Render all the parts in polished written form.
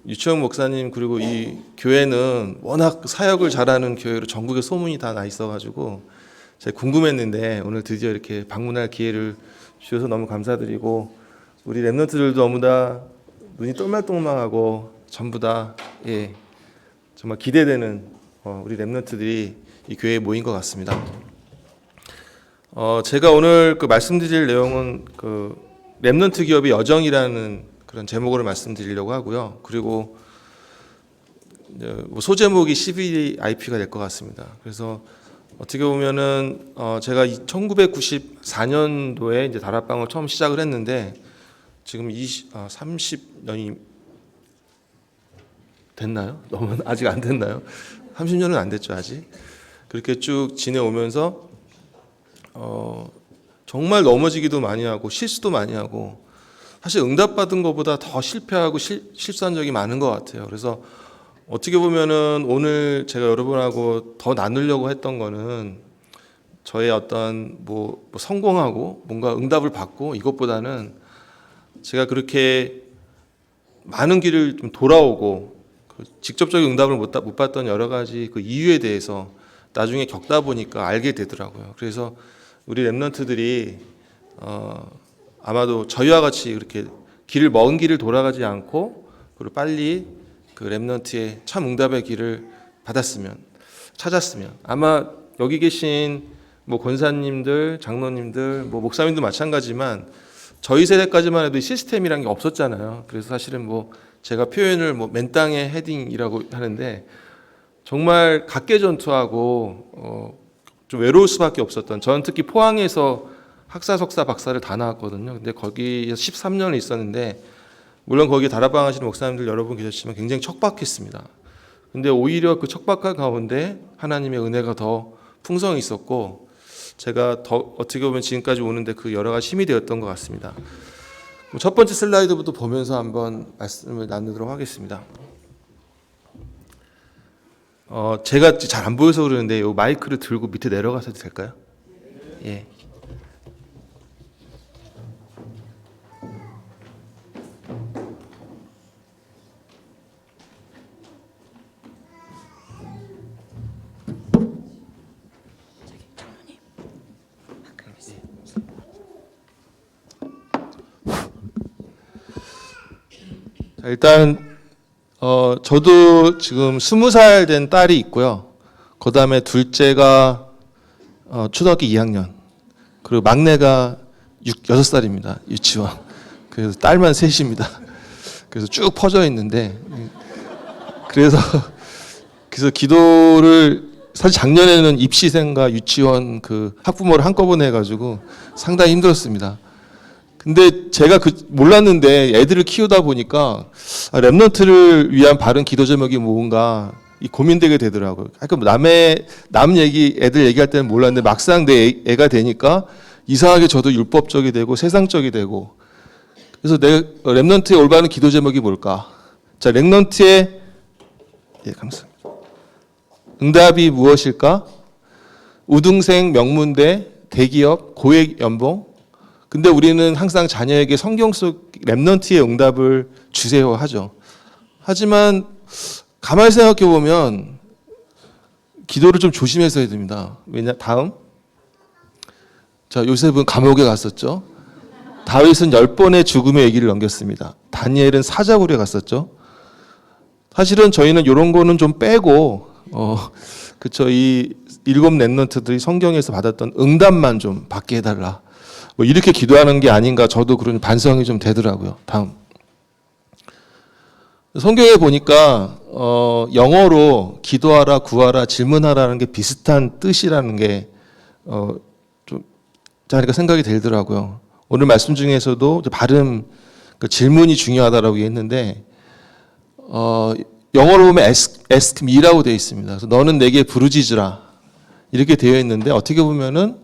유치원 목사님 그리고 이 교회는 워낙 사역을 잘하는 교회로 전국에 소문이 다 나 있어가지고 제가 궁금했는데 오늘 드디어 이렇게 방문할 기회를 주셔서 너무 감사드리고, 우리 랩런트들도 너무 다 눈이 똘망똘망하고 전부 다 정말 기대되는 우리 랩런트들이 이 교회에 모인 것 같습니다. 제가 오늘 말씀드릴 내용은 랩런트 기업의 여정이라는 그런 제목으로 말씀드리려고 하고요. 그리고 소제목이 CVIP가 될 것 같습니다. 그래서 어떻게 보면은 제가 1994년도에 이제 다락방을 처음 시작을 했는데 지금 30년이 됐나요? 너무 아직 안 됐나요? 30년은 안 됐죠, 아직. 그렇게 쭉 지내오면서 정말 넘어지기도 많이 하고 실수도 많이 하고, 사실 응답받은 것보다 더 실패하고 실수한 적이 많은 것 같아요. 그래서 어떻게 보면은 오늘 제가 여러분하고 더 나누려고 했던 거는 저의 어떤 성공하고 뭔가 응답을 받고 이것보다는 제가 그렇게 많은 길을 좀 돌아오고 직접적인 응답을 못 받던 여러 가지 그 이유에 대해서 나중에 겪다 보니까 알게 되더라고요. 그래서 우리 랩런트들이 아마도 저희와 같이 그렇게 먼 길을 돌아가지 않고 그리고 빨리 그 랩런트의 참 응답의 길을 찾았으면 아마 여기 계신 권사님들, 장로님들, 목사님도 마찬가지지만 저희 세대까지만 해도 시스템이란 게 없었잖아요. 그래서 사실은 제가 표현을 맨땅에 헤딩이라고 하는데 정말 각계전투하고 좀 외로울 수밖에 없었던, 저는 특히 포항에서 학사, 석사, 박사를 다 나왔거든요. 근데 거기에서 13년을 있었는데 물론 거기 다락방 하시는 목사님들 여러분 계셨지만 굉장히 척박했습니다. 근데 오히려 그 척박한 가운데 하나님의 은혜가 더 풍성히 있었고 제가 더 어떻게 보면 지금까지 오는데 그 여러 가지 힘이 되었던 것 같습니다. 첫 번째 슬라이드부터 보면서 한번 말씀을 나누도록 하겠습니다. 제가 잘 안 보여서 그러는데 이 마이크를 들고 밑에 내려가셔도 될까요? 예. 일단 저도 지금 20살 된 딸이 있고요. 그 다음에 둘째가 초등학교 2학년, 그리고 막내가 6살입니다. 유치원. 그래서 딸만 셋입니다. 그래서 쭉 퍼져 있는데, 그래서 기도를 사실 작년에는 입시생과 유치원 그 학부모를 한꺼번에 해가지고 상당히 힘들었습니다. 근데 제가 몰랐는데 애들을 키우다 보니까 랩런트를 위한 바른 기도 제목이 뭔가 고민되게 되더라고요. 남 얘기, 애들 얘기할 때는 몰랐는데 막상 내 애가 되니까 이상하게 저도 율법적이 되고 세상적이 되고, 그래서 랩런트의 올바른 기도 제목이 뭘까? 자, 랩런트의 감사합니다. 응답이 무엇일까? 우등생, 명문대, 대기업, 고액 연봉. 근데 우리는 항상 자녀에게 성경 속 랩런트의 응답을 주세요 하죠. 하지만 가만히 생각해 보면 기도를 좀 조심해서 해야 됩니다. 다음. 자, 요셉은 감옥에 갔었죠. 다윗은 10번의 죽음의 얘기를 넘겼습니다. 다니엘은 사자굴에 갔었죠. 사실은 저희는 이런 거는 좀 빼고 그쵸, 이 7 랩런트들이 성경에서 받았던 응답만 좀 받게 해달라, 이렇게 기도하는 게 아닌가, 저도 그런 반성이 좀 되더라고요. 다음. 성경에 보니까 영어로 기도하라, 구하라, 질문하라는 게 비슷한 뜻이라는 게 좀 자니까 생각이 들더라고요. 오늘 말씀 중에서도 발음, 질문이 중요하다라고 했는데 영어로 보면 ask me라고 되어 있습니다. 그래서 너는 내게 부르짖으라 이렇게 되어 있는데 어떻게 보면은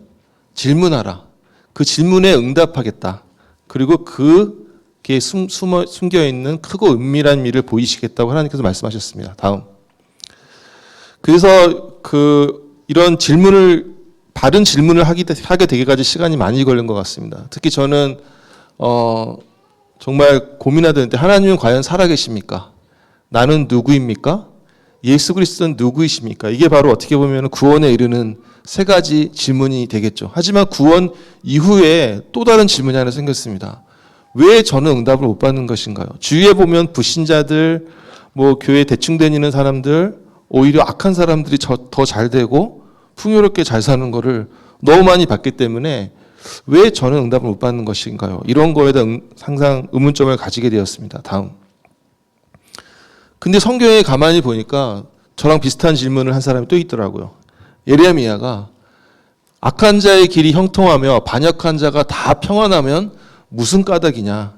질문하라, 그 질문에 응답하겠다, 그리고 그게 숨겨 있는 크고 은밀한 미를 보이시겠다고 하나님께서 말씀하셨습니다. 다음. 그래서 이런 바른 질문을 하게 되기까지 시간이 많이 걸린 것 같습니다. 특히 저는 정말 고민하던 때 하나님은 과연 살아계십니까? 나는 누구입니까? 예수 그리스도는 누구이십니까? 이게 바로 어떻게 보면 구원에 이르는 세 가지 질문이 되겠죠. 하지만 구원 이후에 또 다른 질문이 하나 생겼습니다. 왜 저는 응답을 못 받는 것인가요? 주위에 보면 불신자들, 뭐 교회 대충 다니는 사람들, 오히려 악한 사람들이 더 잘 되고 풍요롭게 잘 사는 거를 너무 많이 봤기 때문에 왜 저는 응답을 못 받는 것인가요? 이런 거에 대한 항상 의문점을 가지게 되었습니다. 다음. 근데 성경에 가만히 보니까 저랑 비슷한 질문을 한 사람이 또 있더라고요. 예레미야가 악한 자의 길이 형통하며 반역한 자가 다 평안하면 무슨 까닭이냐,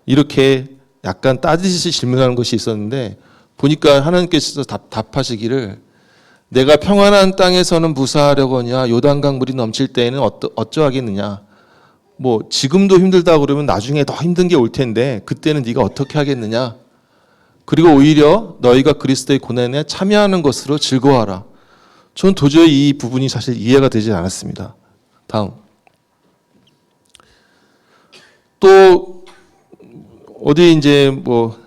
이렇게 약간 따지듯이 질문하는 것이 있었는데 보니까 하나님께서 답하시기를 내가 평안한 땅에서는 무사하려거냐 요단강 물이 넘칠 때에는 어쩌하겠느냐. 뭐 지금도 힘들다 그러면 나중에 더 힘든 게 올 텐데 그때는 네가 어떻게 하겠느냐. 그리고 오히려 너희가 그리스도의 고난에 참여하는 것으로 즐거워하라. 저는 도저히 이 부분이 사실 이해가 되지 않았습니다. 다음. 또 어디 이제 뭐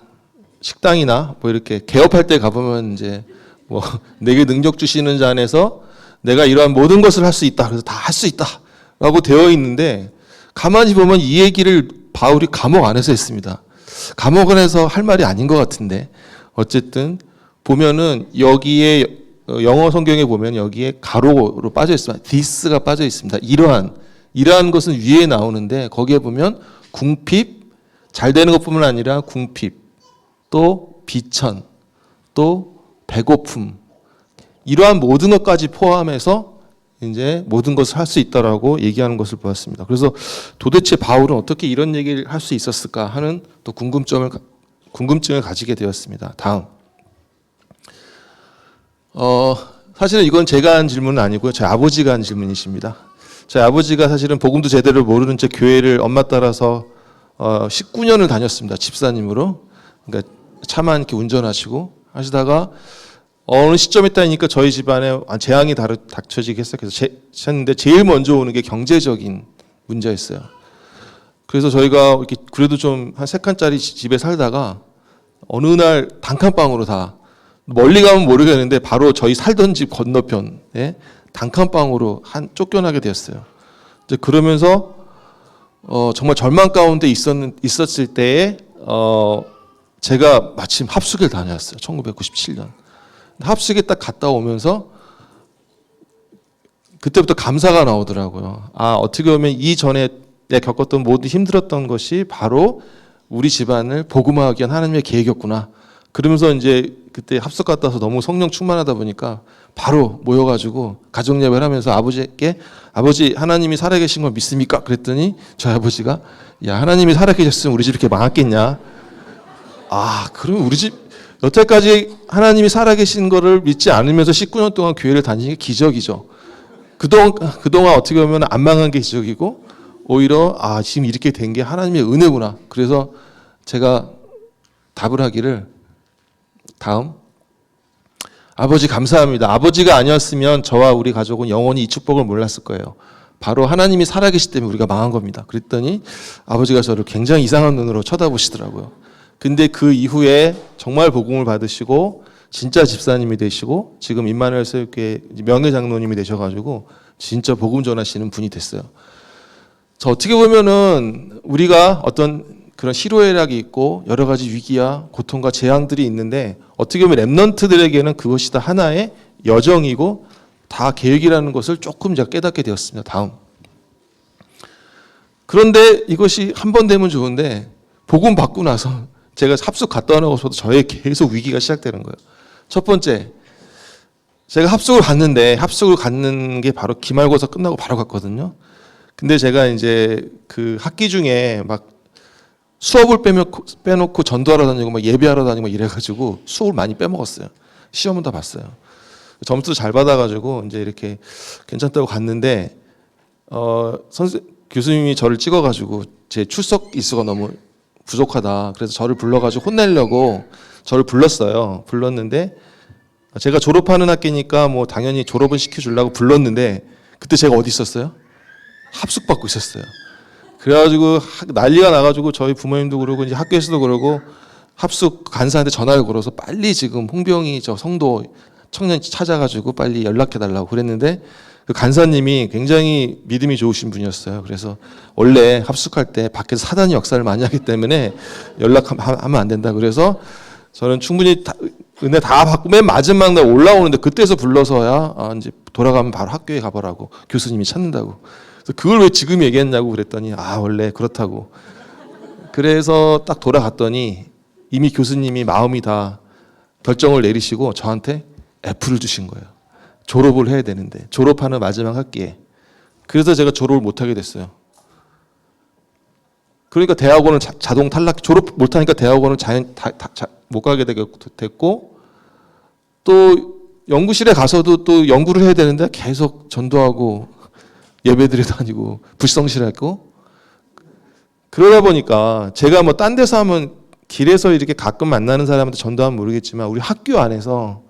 식당이나 뭐 이렇게 개업할 때 가보면 이제 뭐 내게 능력 주시는 자 안에서 내가 이러한 모든 것을 할 수 있다. 그래서 다 할 수 있다라고 되어 있는데 가만히 보면 이 얘기를 바울이 감옥 안에서 했습니다. 감옥 안에서 할 말이 아닌 것 같은데 어쨌든 보면은 여기에 영어 성경에 보면 여기에 가로로 빠져 있습니다. this가 빠져 있습니다. 이러한 것은 위에 나오는데 거기에 보면 궁핍, 잘 되는 것뿐만 아니라 궁핍, 또 비천, 또 배고픔, 이러한 모든 것까지 포함해서 이제 모든 것을 할 수 있다라고 얘기하는 것을 보았습니다. 그래서 도대체 바울은 어떻게 이런 얘기를 할 수 있었을까 하는 또 궁금증을 가지게 되었습니다. 다음. 사실은 이건 제가 한 질문은 아니고요. 저희 아버지가 한 질문이십니다. 저희 아버지가 사실은 복음도 제대로 모르는 채 교회를 엄마 따라서 19년을 다녔습니다. 집사님으로. 그러니까 차만 이렇게 운전하시고 하시다가 어느 시점에 따니까 저희 집안에 재앙이 닥쳐지기 시작했는데 제일 먼저 오는 게 경제적인 문제였어요. 그래서 저희가 이렇게 그래도 좀 한 3칸짜리 집에 살다가 어느 날 단칸방으로 다 멀리 가면 모르겠는데 바로 저희 살던 집 건너편에 단칸방으로 쫓겨나게 되었어요. 이제 그러면서 정말 절망 가운데 있었을 때에 제가 마침 합숙을 다녀왔어요. 1997년. 합숙에 딱 갔다 오면서 그때부터 감사가 나오더라고요. 아, 어떻게 보면 이전에 내가 겪었던 모든 힘들었던 것이 바로 우리 집안을 복음화하기 위한 하나님의 계획이었구나. 그러면서 이제 그때 합숙 갔다 와서 너무 성령 충만하다 보니까 바로 모여가지고 가정 예배를 하면서 아버지께 아버지 하나님이 살아계신 걸 믿습니까? 그랬더니 저희 아버지가 야 하나님이 살아계셨으면 우리 집 이렇게 망했겠냐? 아 그러면 우리 집 여태까지 하나님이 살아계신 거를 믿지 않으면서 19년 동안 교회를 다니는 게 기적이죠. 그동안 어떻게 보면 안 망한 게 기적이고 오히려 아 지금 이렇게 된 게 하나님의 은혜구나. 그래서 제가 답을 하기를 다음 아버지 감사합니다. 아버지가 아니었으면 저와 우리 가족은 영원히 이 축복을 몰랐을 거예요. 바로 하나님이 살아계시기 때문에 우리가 망한 겁니다. 그랬더니 아버지가 저를 굉장히 이상한 눈으로 쳐다보시더라고요. 근데 그 이후에 정말 복음을 받으시고 진짜 집사님이 되시고 지금 임마누엘 사역교회 명예 장로님이 되셔가지고 진짜 복음 전하시는 분이 됐어요. 저 어떻게 보면은 우리가 어떤 그런 희로애락이 있고 여러 가지 위기와 고통과 재앙들이 있는데 어떻게 보면 렘넌트들에게는 그것이 다 하나의 여정이고 다 계획이라는 것을 조금 제가 깨닫게 되었습니다. 다음. 그런데 이것이 한 번 되면 좋은데 복음 받고 나서 제가 합숙 갔다 오고서도 저의 계속 위기가 시작되는 거예요. 첫 번째, 제가 합숙을 갔는 게 바로 기말고사 끝나고 바로 갔거든요. 근데 제가 이제 그 학기 중에 막 수업을 빼놓고 전도하러 다니고 막 예배하러 다니고 막 이래가지고 수업을 많이 빼먹었어요. 시험은 다 봤어요. 점수도 잘 받아가지고 이제 이렇게 괜찮다고 갔는데 교수님이 저를 찍어가지고 제 출석 일수가 너무 부족하다. 그래서 저를 불러가지고 혼내려고 저를 불렀어요. 불렀는데 제가 졸업하는 학기니까 뭐 당연히 졸업은 시켜주려고 불렀는데 그때 제가 어디 있었어요? 합숙 받고 있었어요. 그래가지고 난리가 나가지고 저희 부모님도 그러고 이제 학교에서도 그러고 합숙 간사한테 전화를 걸어서 빨리 지금 홍병희 저 성도 청년 찾아가지고 빨리 연락해달라고 그랬는데 그 간사님이 굉장히 믿음이 좋으신 분이었어요. 그래서 원래 합숙할 때 밖에서 사단이 역사를 많이 하기 때문에 연락하면 안 된다. 그래서 저는 충분히 은혜 다 받고 맨 마지막 날 올라오는데 그때서 불러서야 이제 돌아가면 바로 학교에 가보라고 교수님이 찾는다고. 그래서 그걸 왜 지금 얘기했냐고 그랬더니 원래 그렇다고. 그래서 딱 돌아갔더니 이미 교수님이 마음이 다 결정을 내리시고 저한테 F를 주신 거예요. 졸업을 해야 되는데 졸업하는 마지막 학기에. 그래서 제가 졸업을 못하게 됐어요. 그러니까 대학원을 자동 탈락, 졸업 못하니까 대학원을 못 가게 됐고 또 연구실에 가서도 또 연구를 해야 되는데 계속 전도하고 예배드려 다니고 불성실했고 그러다 보니까 제가 뭐 딴 데서 하면 길에서 이렇게 가끔 만나는 사람한테 전도하면 모르겠지만 우리 학교 안에서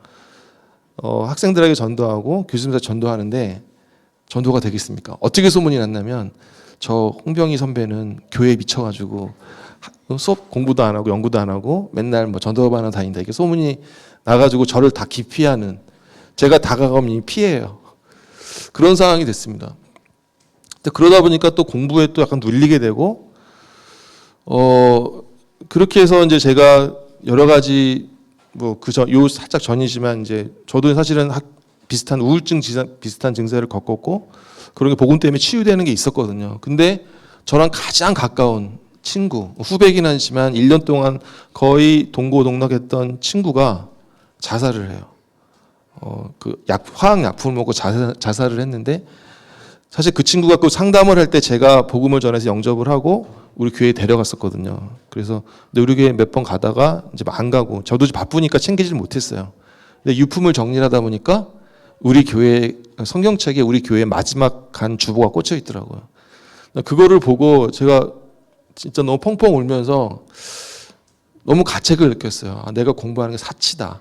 학생들에게 전도하고 교수님한테 전도하는데 전도가 되겠습니까? 어떻게 소문이 났냐면 저 홍병희 선배는 교회에 미쳐가지고 수업 공부도 안 하고 연구도 안 하고 맨날 뭐 전도반을 다닌다 이렇게 소문이 나가지고 저를 다 기피하는 제가 다가가면 피해요. 그런 상황이 됐습니다. 근데 그러다 보니까 또 공부에 또 약간 눌리게 되고 그렇게 해서 이제 제가 여러 가지 요 살짝 전이지만 이제 저도 사실은 비슷한 우울증 비슷한 증세를 겪었고 그런 게 복음 때문에 치유되는 게 있었거든요. 근데 저랑 가장 가까운 친구, 후배긴 하지만 1년 동안 거의 동고동락했던 친구가 자살을 해요. 화학약품을 먹고 자살을 했는데 사실 그 친구가 그 상담을 할 때 제가 복음을 전해서 영접을 하고 우리 교회에 데려갔었거든요. 그래서 근데 우리 교회 몇 번 가다가 이제 안 가고 저도 바쁘니까 챙기질 못했어요. 근데 유품을 정리하다 보니까 우리 교회 성경책에 우리 교회 마지막 간 주보가 꽂혀 있더라고요. 그거를 보고 제가 진짜 너무 펑펑 울면서 너무 가책을 느꼈어요. 내가 공부하는 게 사치다.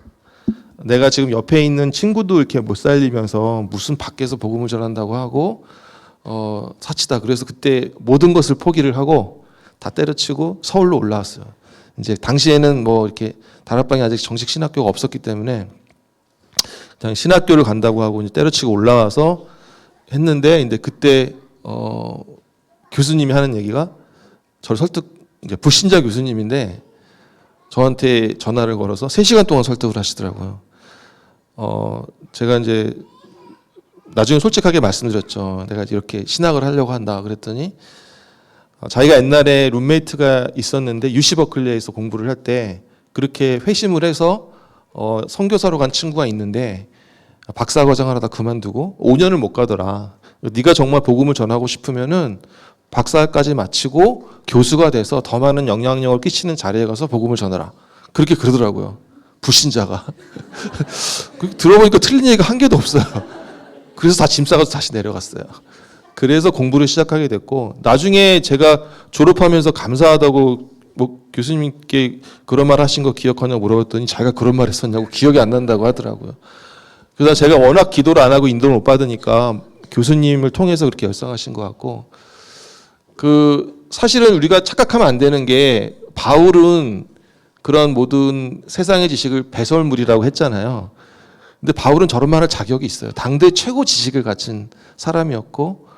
내가 지금 옆에 있는 친구도 이렇게 못 살리면서 무슨 밖에서 복음을 전한다고 하고 사치다. 그래서 그때 모든 것을 포기를 하고 다 때려치고 서울로 올라왔어요. 이제 당시에는 뭐 이렇게 다락방에 아직 정식 신학교가 없었기 때문에 그냥 신학교를 간다고 하고 이제 때려치고 올라와서 했는데 이제 그때 교수님이 하는 얘기가 저를 이제 불신자 교수님인데 저한테 전화를 걸어서 3시간 동안 설득을 하시더라고요. 제가 이제 나중에 솔직하게 말씀드렸죠. 내가 이렇게 신학을 하려고 한다 그랬더니 자기가 옛날에 룸메이트가 있었는데 UC 버클리에서 공부를 할 때 그렇게 회심을 해서 선교사로 간 친구가 있는데 박사과정을 하다 그만두고 5년을 못 가더라. 네가 정말 복음을 전하고 싶으면은 박사까지 마치고 교수가 돼서 더 많은 영향력을 끼치는 자리에 가서 복음을 전하라. 그렇게 그러더라고요. 불신자가. 들어보니까 틀린 얘기가 한 개도 없어요. 그래서 다 짐 싸가지고 다시 내려갔어요. 그래서 공부를 시작하게 됐고 나중에 제가 졸업하면서 감사하다고 뭐 교수님께 그런 말 하신 거 기억하냐고 물어봤더니 자기가 그런 말 했었냐고 기억이 안 난다고 하더라고요. 그래서 제가 워낙 기도를 안 하고 인도를 못 받으니까 교수님을 통해서 그렇게 열성하신 것 같고 사실은 우리가 착각하면 안 되는 게 바울은 그런 모든 세상의 지식을 배설물이라고 했잖아요. 근데 바울은 저런 말할 자격이 있어요. 당대 최고 지식을 갖춘 사람이었고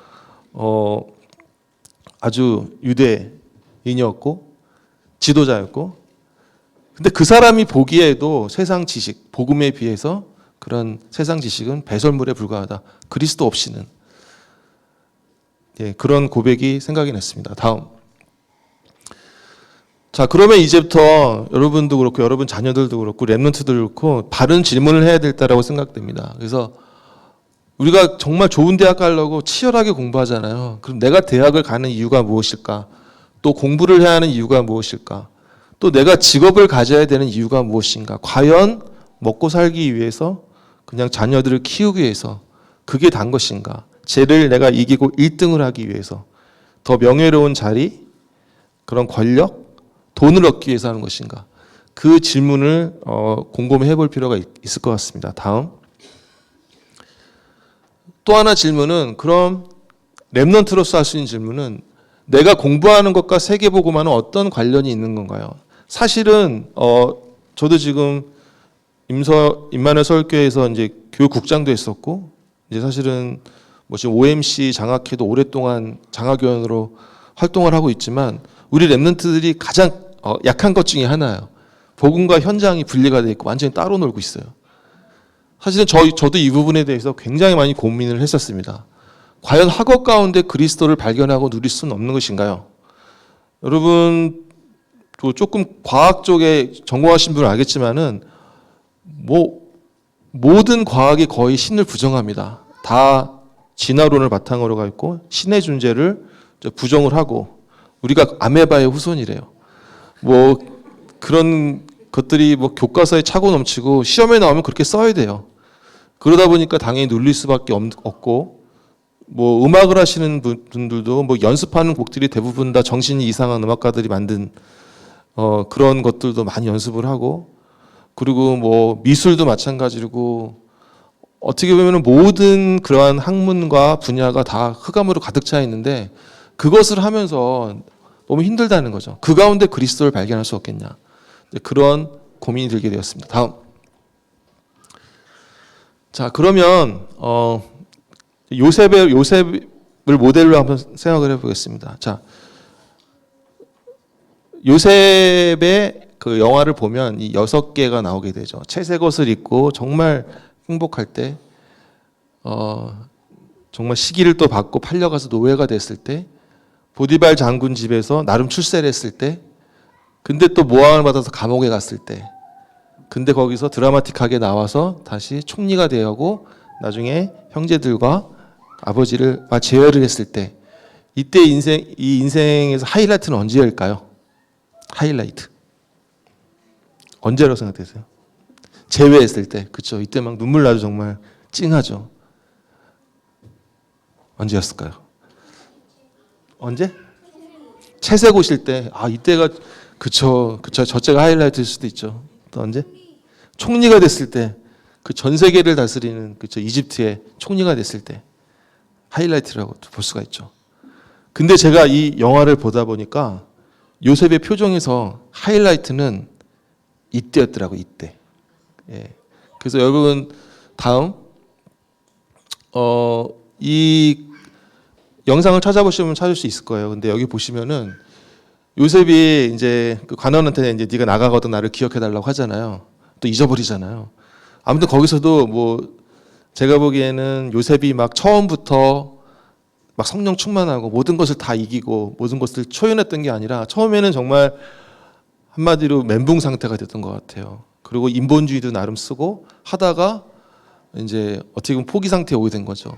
아주 유대인이었고 지도자였고 근데 그 사람이 보기에도 세상 지식, 복음에 비해서 그런 세상 지식은 배설물에 불과하다. 그리스도 없이는. 그런 고백이 생각이 났습니다. 다음. 자, 그러면 이제부터 여러분도 그렇고 여러분 자녀들도 그렇고 랩런트도 그렇고 바른 질문을 해야 될다라고 생각됩니다. 그래서 우리가 정말 좋은 대학 가려고 치열하게 공부하잖아요. 그럼 내가 대학을 가는 이유가 무엇일까? 또 공부를 해야 하는 이유가 무엇일까? 또 내가 직업을 가져야 되는 이유가 무엇인가? 과연 먹고 살기 위해서 그냥 자녀들을 키우기 위해서 그게 단 것인가? 쟤를 내가 이기고 1등을 하기 위해서 더 명예로운 자리, 그런 권력, 돈을 얻기 위해서 하는 것인가? 그 질문을 곰곰이 해볼 필요가 있을 것 같습니다. 다음. 또 하나 질문은 그럼 랩넌트로서 할 수 있는 질문은 내가 공부하는 것과 세계복음화는 어떤 관련이 있는 건가요? 사실은 저도 지금 임마누엘 서울교회에서 이제 교육국장도 했었고, 이제 사실은 뭐 지금 OMC 장학회도 오랫동안 장학위원으로 활동을 하고 있지만, 우리 랩런트들이 가장 약한 것 중에 하나예요. 복음과 현장이 분리가 돼 있고 완전히 따로 놀고 있어요. 사실은 저도 이 부분에 대해서 굉장히 많이 고민을 했었습니다. 과연 학업 가운데 그리스도를 발견하고 누릴 수는 없는 것인가요? 여러분 조금 과학 쪽에 전공하신 분은 알겠지만은 모든 과학이 거의 신을 부정합니다. 다 진화론을 바탕으로 가 있고 신의 존재를 부정을 하고, 우리가 아메바의 후손이래요. 뭐 그런 것들이 뭐 교과서에 차고 넘치고 시험에 나오면 그렇게 써야 돼요. 그러다 보니까 당연히 눌릴 수밖에 없고, 뭐 음악을 하시는 분들도 뭐 연습하는 곡들이 대부분 다 정신이 이상한 음악가들이 만든 그런 것들도 많이 연습을 하고, 그리고 뭐 미술도 마찬가지고, 어떻게 보면 모든 그러한 학문과 분야가 다 흑암으로 가득 차 있는데 그것을 하면서 너무 힘들다는 거죠. 그 가운데 그리스도를 발견할 수 없겠냐. 그런 고민이 들게 되었습니다. 다음. 자, 그러면 요셉을 모델로 한번 생각을 해보겠습니다. 자, 요셉의 그 영화를 보면 이 6개가 나오게 되죠. 채색 옷을 입고 정말 행복할 때, 정말 시기를 또 받고 팔려가서 노예가 됐을 때, 보디발 장군 집에서 나름 출세를 했을 때, 근데 또 모함을 받아서 감옥에 갔을 때, 근데 거기서 드라마틱하게 나와서 다시 총리가 되고 나중에 형제들과 아버지를 제외를 했을 때, 이때 이 인생에서 하이라이트는 언제일까요? 하이라이트. 언제라고 생각되세요? 제외했을 때. 그렇죠. 이때 막 눈물 나죠. 정말 찡하죠. 언제였을까요? 언제? 채색 옷일 때. 이때가 그쵸. 저때가 하이라이트일 수도 있죠. 또 언제? 총리가 됐을 때. 그 전 세계를 다스리는 그쵸. 이집트의 총리가 됐을 때. 하이라이트라고 볼 수가 있죠. 근데 제가 이 영화를 보다 보니까 요셉의 표정에서 하이라이트는 이때였더라고요. 이때. 예. 그래서 여러분 다음 이 영상을 찾아보시면 찾을 수 있을 거예요. 근데 여기 보시면은 요셉이 이제 그 관원한테 이제 네가 나가거든 나를 기억해 달라고 하잖아요. 또 잊어버리잖아요. 아무튼 거기서도 뭐 제가 보기에는 요셉이 막 처음부터 막 성령 충만하고 모든 것을 다 이기고 모든 것을 초연했던 게 아니라 처음에는 정말 한마디로 멘붕 상태가 됐던 것 같아요. 그리고 인본주의도 나름 쓰고 하다가 이제 어떻게 보면 포기 상태에 오게 된 거죠.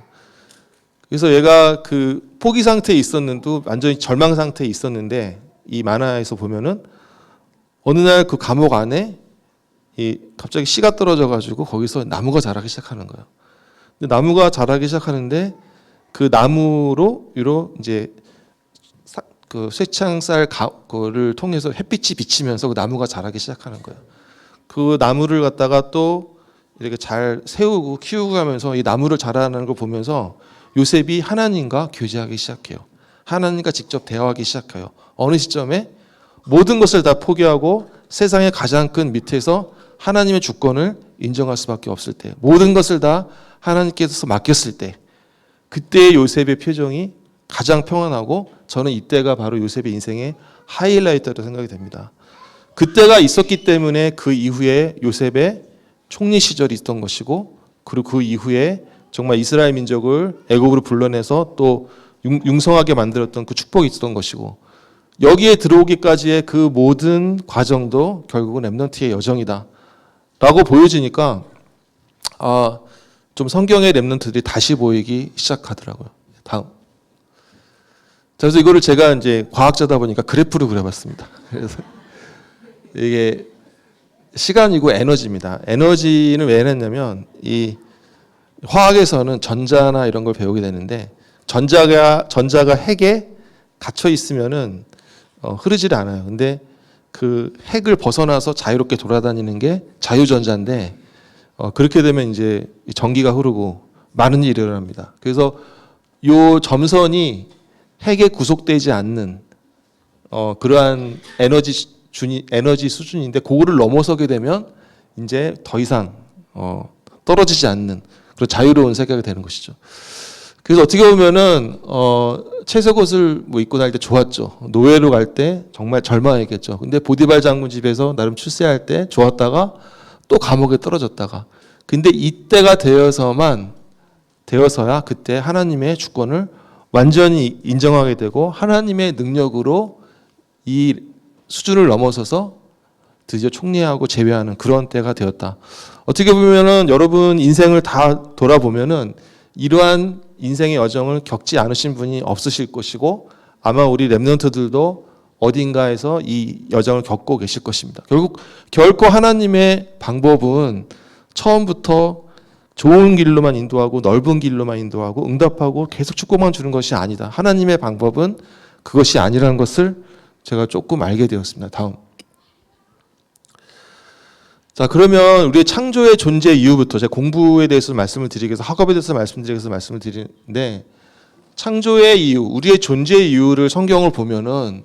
그래서 얘가 그 포기 상태에 있었는데 완전히 절망 상태에 있었는데 이 만화에서 보면은 어느 날 그 감옥 안에 갑자기 씨가 떨어져 가지고 거기서 나무가 자라기 시작하는 거예요. 근데 나무가 자라기 시작하는데 그 나무로 이제 그 쇠창살 그를 통해서 햇빛이 비치면서 그 나무가 자라기 시작하는 거예요. 그 나무를 갖다가 또 이렇게 잘 세우고 키우고 가면서 이 나무를 자라는 걸 보면서 요셉이 하나님과 교제하기 시작해요. 하나님과 직접 대화하기 시작해요. 어느 시점에 모든 것을 다 포기하고 세상의 가장 큰 밑에서 하나님의 주권을 인정할 수밖에 없을 때, 모든 것을 다 하나님께서 맡겼을 때, 그때의 요셉의 표정이 가장 평안하고, 저는 이때가 바로 요셉의 인생의 하이라이트로 생각이 됩니다. 그때가 있었기 때문에 그 이후에 요셉의 총리 시절이 있던 것이고, 그리고 그 이후에 정말 이스라엘 민족을 애굽으로 불러내서 또 융성하게 만들었던 그 축복이 있었던 것이고, 여기에 들어오기까지의 그 모든 과정도 결국은 렘넌트의 여정이다 라고 보여지니까 좀 성경의 렘넌트들이 다시 보이기 시작하더라고요. 다음. 자, 그래서 이거를 제가 이제 과학자다 보니까 그래프로 그려봤습니다. 그래서 이게 시간이고 에너지입니다. 에너지는 왜 했냐면 이 화학에서는 전자나 이런 걸 배우게 되는데 전자가 핵에 갇혀 있으면은 흐르질 않아요. 근데 그 핵을 벗어나서 자유롭게 돌아다니는 게 자유전자인데 그렇게 되면 이제 전기가 흐르고 많은 일이 일어납니다. 그래서 요 점선이 핵에 구속되지 않는 그러한 에너지 수준인데 그거를 넘어서게 되면 이제 더 이상 떨어지지 않는 그런 자유로운 세계가 되는 것이죠. 그래서 어떻게 보면은 채색 옷을 뭐 입고 다닐 때 좋았죠. 노예로 갈 때 정말 절망했겠죠. 근데 보디발 장군 집에서 나름 출세할 때 좋았다가 또 감옥에 떨어졌다가 근데 이때가 되어서야 그때 하나님의 주권을 완전히 인정하게 되고 하나님의 능력으로 이 수준을 넘어서서 드디어 총리하고 제외하는 그런 때가 되었다. 어떻게 보면은 여러분 인생을 다 돌아보면은 이러한 인생의 여정을 겪지 않으신 분이 없으실 것이고 아마 우리 렘넌트들도 어딘가에서 이 여정을 겪고 계실 것입니다. 결코 하나님의 방법은 처음부터 좋은 길로만 인도하고 넓은 길로만 인도하고 응답하고 계속 축복만 주는 것이 아니다. 하나님의 방법은 그것이 아니라는 것을 제가 조금 알게 되었습니다. 다음. 자, 그러면 우리의 창조의 존재 이유부터 제가 공부에 대해서 말씀을 드리기 위해서 학업에 대해서 말씀드리기 위해서 말씀을 드리는데 창조의 이유, 우리의 존재의 이유를 성경을 보면은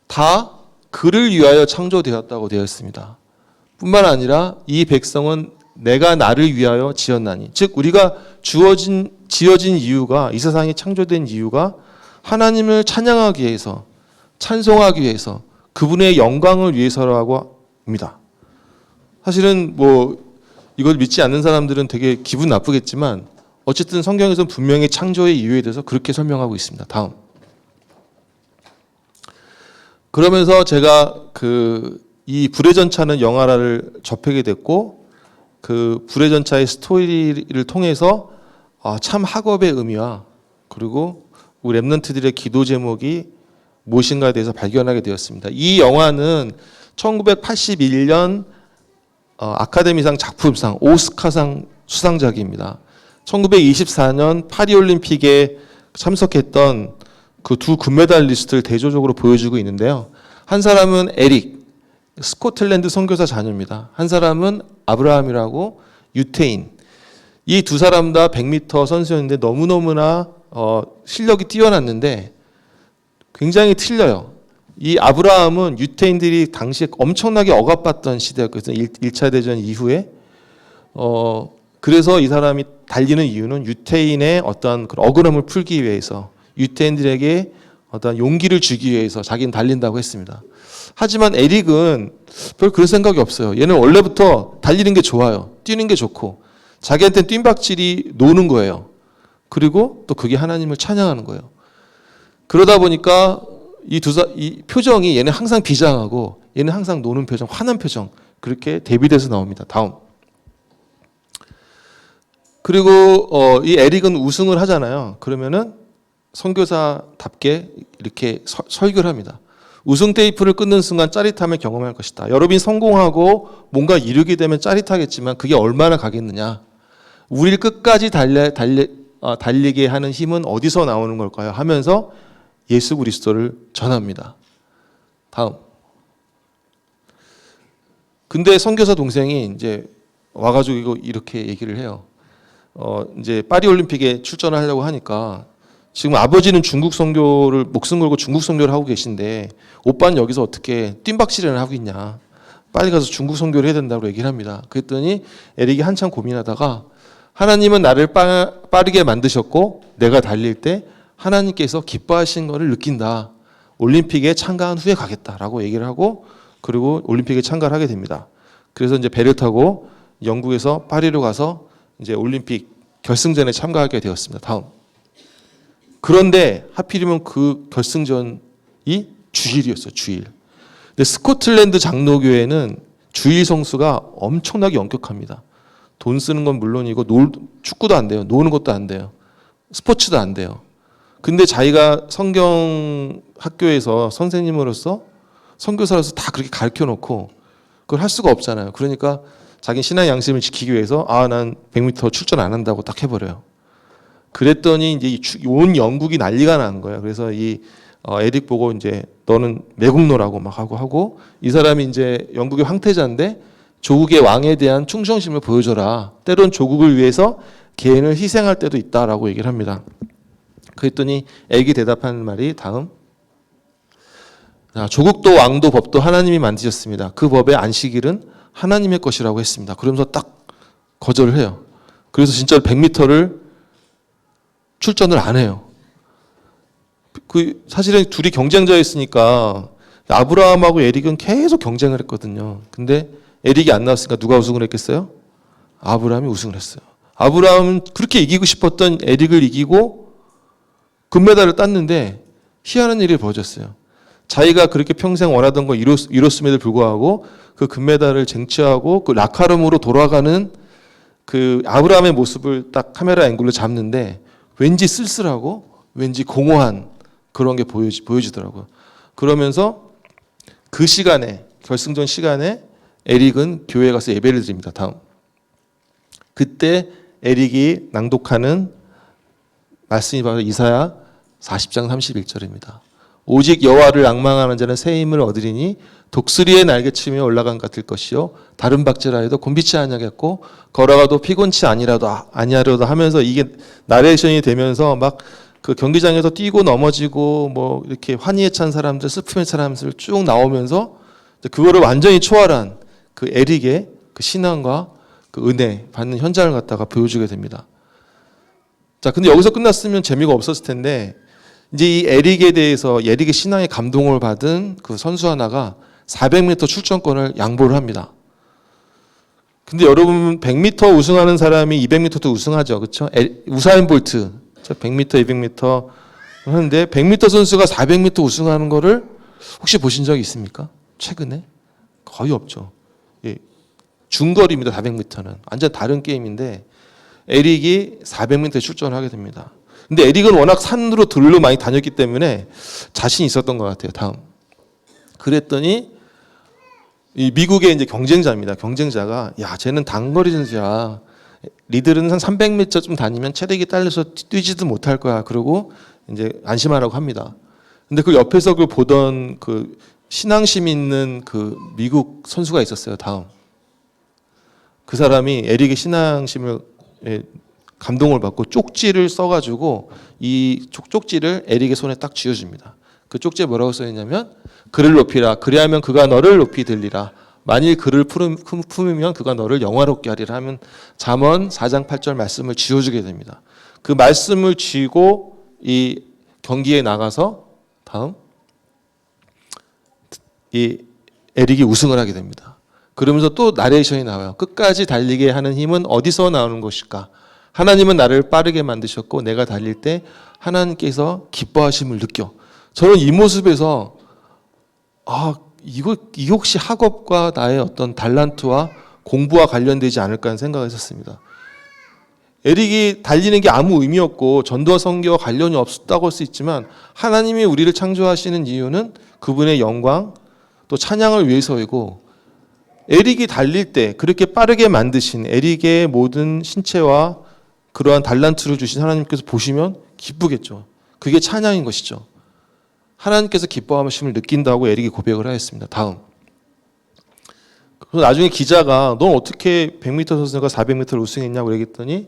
다 그를 위하여 창조되었다고 되어 있습니다. 뿐만 아니라 이 백성은 내가 나를 위하여 지었나니 즉 우리가 지어진 이유가 이 세상이 창조된 이유가 하나님을 찬양하기 위해서 찬송하기 위해서 그분의 영광을 위해서라고 합니다. 사실은 뭐 이걸 믿지 않는 사람들은 되게 기분 나쁘겠지만 어쨌든 성경에서는 분명히 창조의 이유에 대해서 그렇게 설명하고 있습니다. 다음. 그러면서 제가 이 불의 전차는 영화를 접하게 됐고 그 불의 전차의 스토리를 통해서 참 학업의 의미와 그리고 우리 렘넌트들의 기도 제목이 무엇인가에 대해서 발견하게 되었습니다. 이 영화는 1981년 아카데미상 작품상 오스카상 수상작입니다. 1924년 파리올림픽에 참석했던 그 두 금메달리스트를 대조적으로 보여주고 있는데요. 한 사람은 에릭, 스코틀랜드 선교사 자녀입니다. 한 사람은 아브라함이라고 유태인. 이 두 사람 다 100m 선수였는데 너무너무나 실력이 뛰어났는데 굉장히 틀려요. 이 아브라함은 유태인들이 당시에 엄청나게 억압받던 시대였거든요. 1차 대전 이후에. 그래서 이 사람이 달리는 이유는 유태인의 어떤 그런 억울함을 풀기 위해서 유태인들에게 어떤 용기를 주기 위해서 자기는 달린다고 했습니다. 하지만 에릭은 별 그런 생각이 없어요. 얘는 원래부터 달리는 게 좋아요. 뛰는 게 좋고 자기한테는 뜀박질이 노는 거예요. 그리고 또 그게 하나님을 찬양하는 거예요. 그러다 보니까 이 표정이 얘는 항상 비장하고 얘는 항상 노는 표정, 화난 표정 그렇게 대비돼서 나옵니다. 다음. 그리고 이 에릭은 우승을 하잖아요. 그러면은 선교사답게 이렇게 설교를 합니다. 우승 테이프를 끊는 순간 짜릿함을 경험할 것이다. 여러분이 성공하고 뭔가 이루게 되면 짜릿하겠지만 그게 얼마나 가겠느냐. 우리를 끝까지 달리게 하는 힘은 어디서 나오는 걸까요? 하면서 예수 그리스도를 전합니다. 다음. 근데 선교사 동생이 이제 와가지고 이렇게 얘기를 해요. 이제 파리 올림픽에 출전을 하려고 하니까 지금 아버지는 중국 선교를 목숨 걸고 중국 선교를 하고 계신데 오빠는 여기서 어떻게 뜀박질을 하고 있냐. 빨리 가서 중국 선교를 해야 된다고 얘기를 합니다. 그랬더니 에릭이 한참 고민하다가 하나님은 나를 빠르게 만드셨고 내가 달릴 때 하나님께서 기뻐하신 것을 느낀다. 올림픽에 참가한 후에 가겠다라고 얘기를 하고 그리고 올림픽에 참가를 하게 됩니다. 그래서 이제 배를 타고 영국에서 파리로 가서 이제 올림픽 결승전에 참가하게 되었습니다. 다음. 그런데 하필이면 그 결승전이 주일이었어요. 주일. 근데 스코틀랜드 장로교회는 주일 성수가 엄청나게 엄격합니다. 돈 쓰는 건 물론이고 축구도 안 돼요. 노는 것도 안 돼요. 스포츠도 안 돼요. 근데 자기가 성경 학교에서 선생님으로서 선교사로서 다 그렇게 가르쳐 놓고 그걸 할 수가 없잖아요. 그러니까 자기 신앙 양심을 지키기 위해서 난 100m 출전 안 한다고 딱 해버려요. 그랬더니 이제 온 영국이 난리가 난 거예요. 그래서 이 에릭 보고 이제 너는 매국노라고 막 하고 이 사람이 이제 영국의 황태자인데 조국의 왕에 대한 충성심을 보여줘라. 때론 조국을 위해서 개인을 희생할 때도 있다라고 얘기를 합니다. 그랬더니 애기 대답하는 말이 다음. 조국도 왕도 법도 하나님이 만드셨습니다. 그 법의 안식일은 하나님의 것이라고 했습니다. 그러면서 딱 거절을 해요. 그래서 진짜 100m를 출전을 안 해요. 사실은 둘이 경쟁자였으니까 아브라함하고 에릭은 계속 경쟁을 했거든요. 근데 에릭이 안 나왔으니까 누가 우승을 했겠어요? 아브라함이 우승을 했어요. 아브라함은 그렇게 이기고 싶었던 에릭을 이기고 금메달을 땄는데 희한한 일이 벌어졌어요. 자기가 그렇게 평생 원하던 걸 이뤘음에도 불구하고 그 금메달을 쟁취하고 그 라카름으로 돌아가는 그 아브라함의 모습을 딱 카메라 앵글로 잡는데 왠지 쓸쓸하고 왠지 공허한 그런 게 보여지더라고요. 그러면서 그 시간에 결승전 시간에 에릭은 교회에 가서 예배를 드립니다. 다음. 그때 에릭이 낭독하는 말씀이 바로 이사야 40장 31절입니다. 오직 여호와를 앙망하는 자는 새 힘을 얻으리니 독수리의 날개치며 올라간 같을 것이요 다른 박제라 해도 곤비치 아니하겠고 걸어가도 피곤치 아니하려다 하면서 이게 나레이션이 되면서 막 그 경기장에서 뛰고 넘어지고 뭐 이렇게 환희에 찬 사람들, 슬픔에 찬 사람들 쭉 나오면서 그거를 완전히 초월한 그 에릭의 그 신앙과 그 은혜 받는 현장을 갖다가 보여주게 됩니다. 자, 근데 여기서 끝났으면 재미가 없었을 텐데 이제 이 에릭에 대해서 에릭의 신앙에 감동을 받은 그 선수 하나가 400m 출전권을 양보를 합니다. 근데 여러분 100m 우승하는 사람이 200m도 우승하죠. 그렇죠? 우사인 볼트 100m, 200m 하는데 100m 선수가 400m 우승하는 거를 혹시 보신 적이 있습니까? 최근에? 거의 없죠. 예. 중거리입니다. 400m는. 완전 다른 게임인데 에릭이 400m에 출전을 하게 됩니다. 근데 에릭은 워낙 산으로 들로 많이 다녔기 때문에 자신이 있었던 것 같아요. 다음. 그랬더니 이 미국의 이제 경쟁자입니다. 경쟁자가 야, 쟤는 단거리 선수야. 리들은 한 300m 좀 다니면 체력이 딸려서 뛰지도 못할 거야. 그러고 이제 안심하라고 합니다. 근데 그 옆에서 그 보던 그 신앙심 있는 그 미국 선수가 있었어요. 다음. 그 사람이 에릭의 신앙심을 감동을 받고 쪽지를 써가지고 이 쪽지를 에릭의 손에 딱 쥐어줍니다. 그 쪽지에 뭐라고 써있냐면 그를 높이라 그리하면 그가 너를 높이 들리라 만일 그를 품으면 그가 너를 영화롭게 하리라 하면 잠언 4장 8절 말씀을 쥐어주게 됩니다. 그 말씀을 쥐고 이 경기에 나가서 다음 이 에릭이 우승을 하게 됩니다. 그러면서 또 나레이션이 나와요. 끝까지 달리게 하는 힘은 어디서 나오는 것일까? 하나님은 나를 빠르게 만드셨고 내가 달릴 때 하나님께서 기뻐하심을 느껴. 저는 이 모습에서 이게 혹시 학업과 나의 어떤 달란트와 공부와 관련되지 않을까 하는 생각을 했었습니다. 에릭이 달리는 게 아무 의미 없고 전도와 선교와 관련이 없다고 할 수 있지만 하나님이 우리를 창조하시는 이유는 그분의 영광 또 찬양을 위해서이고 에릭이 달릴 때 그렇게 빠르게 만드신 에릭의 모든 신체와 그러한 달란트를 주신 하나님께서 보시면 기쁘겠죠. 그게 찬양인 것이죠. 하나님께서 기뻐하심을 느낀다고 에릭이 고백을 하였습니다. 다음. 그래서 나중에 기자가 넌 어떻게 100m 선수가 400m를 우승했냐고 얘기했더니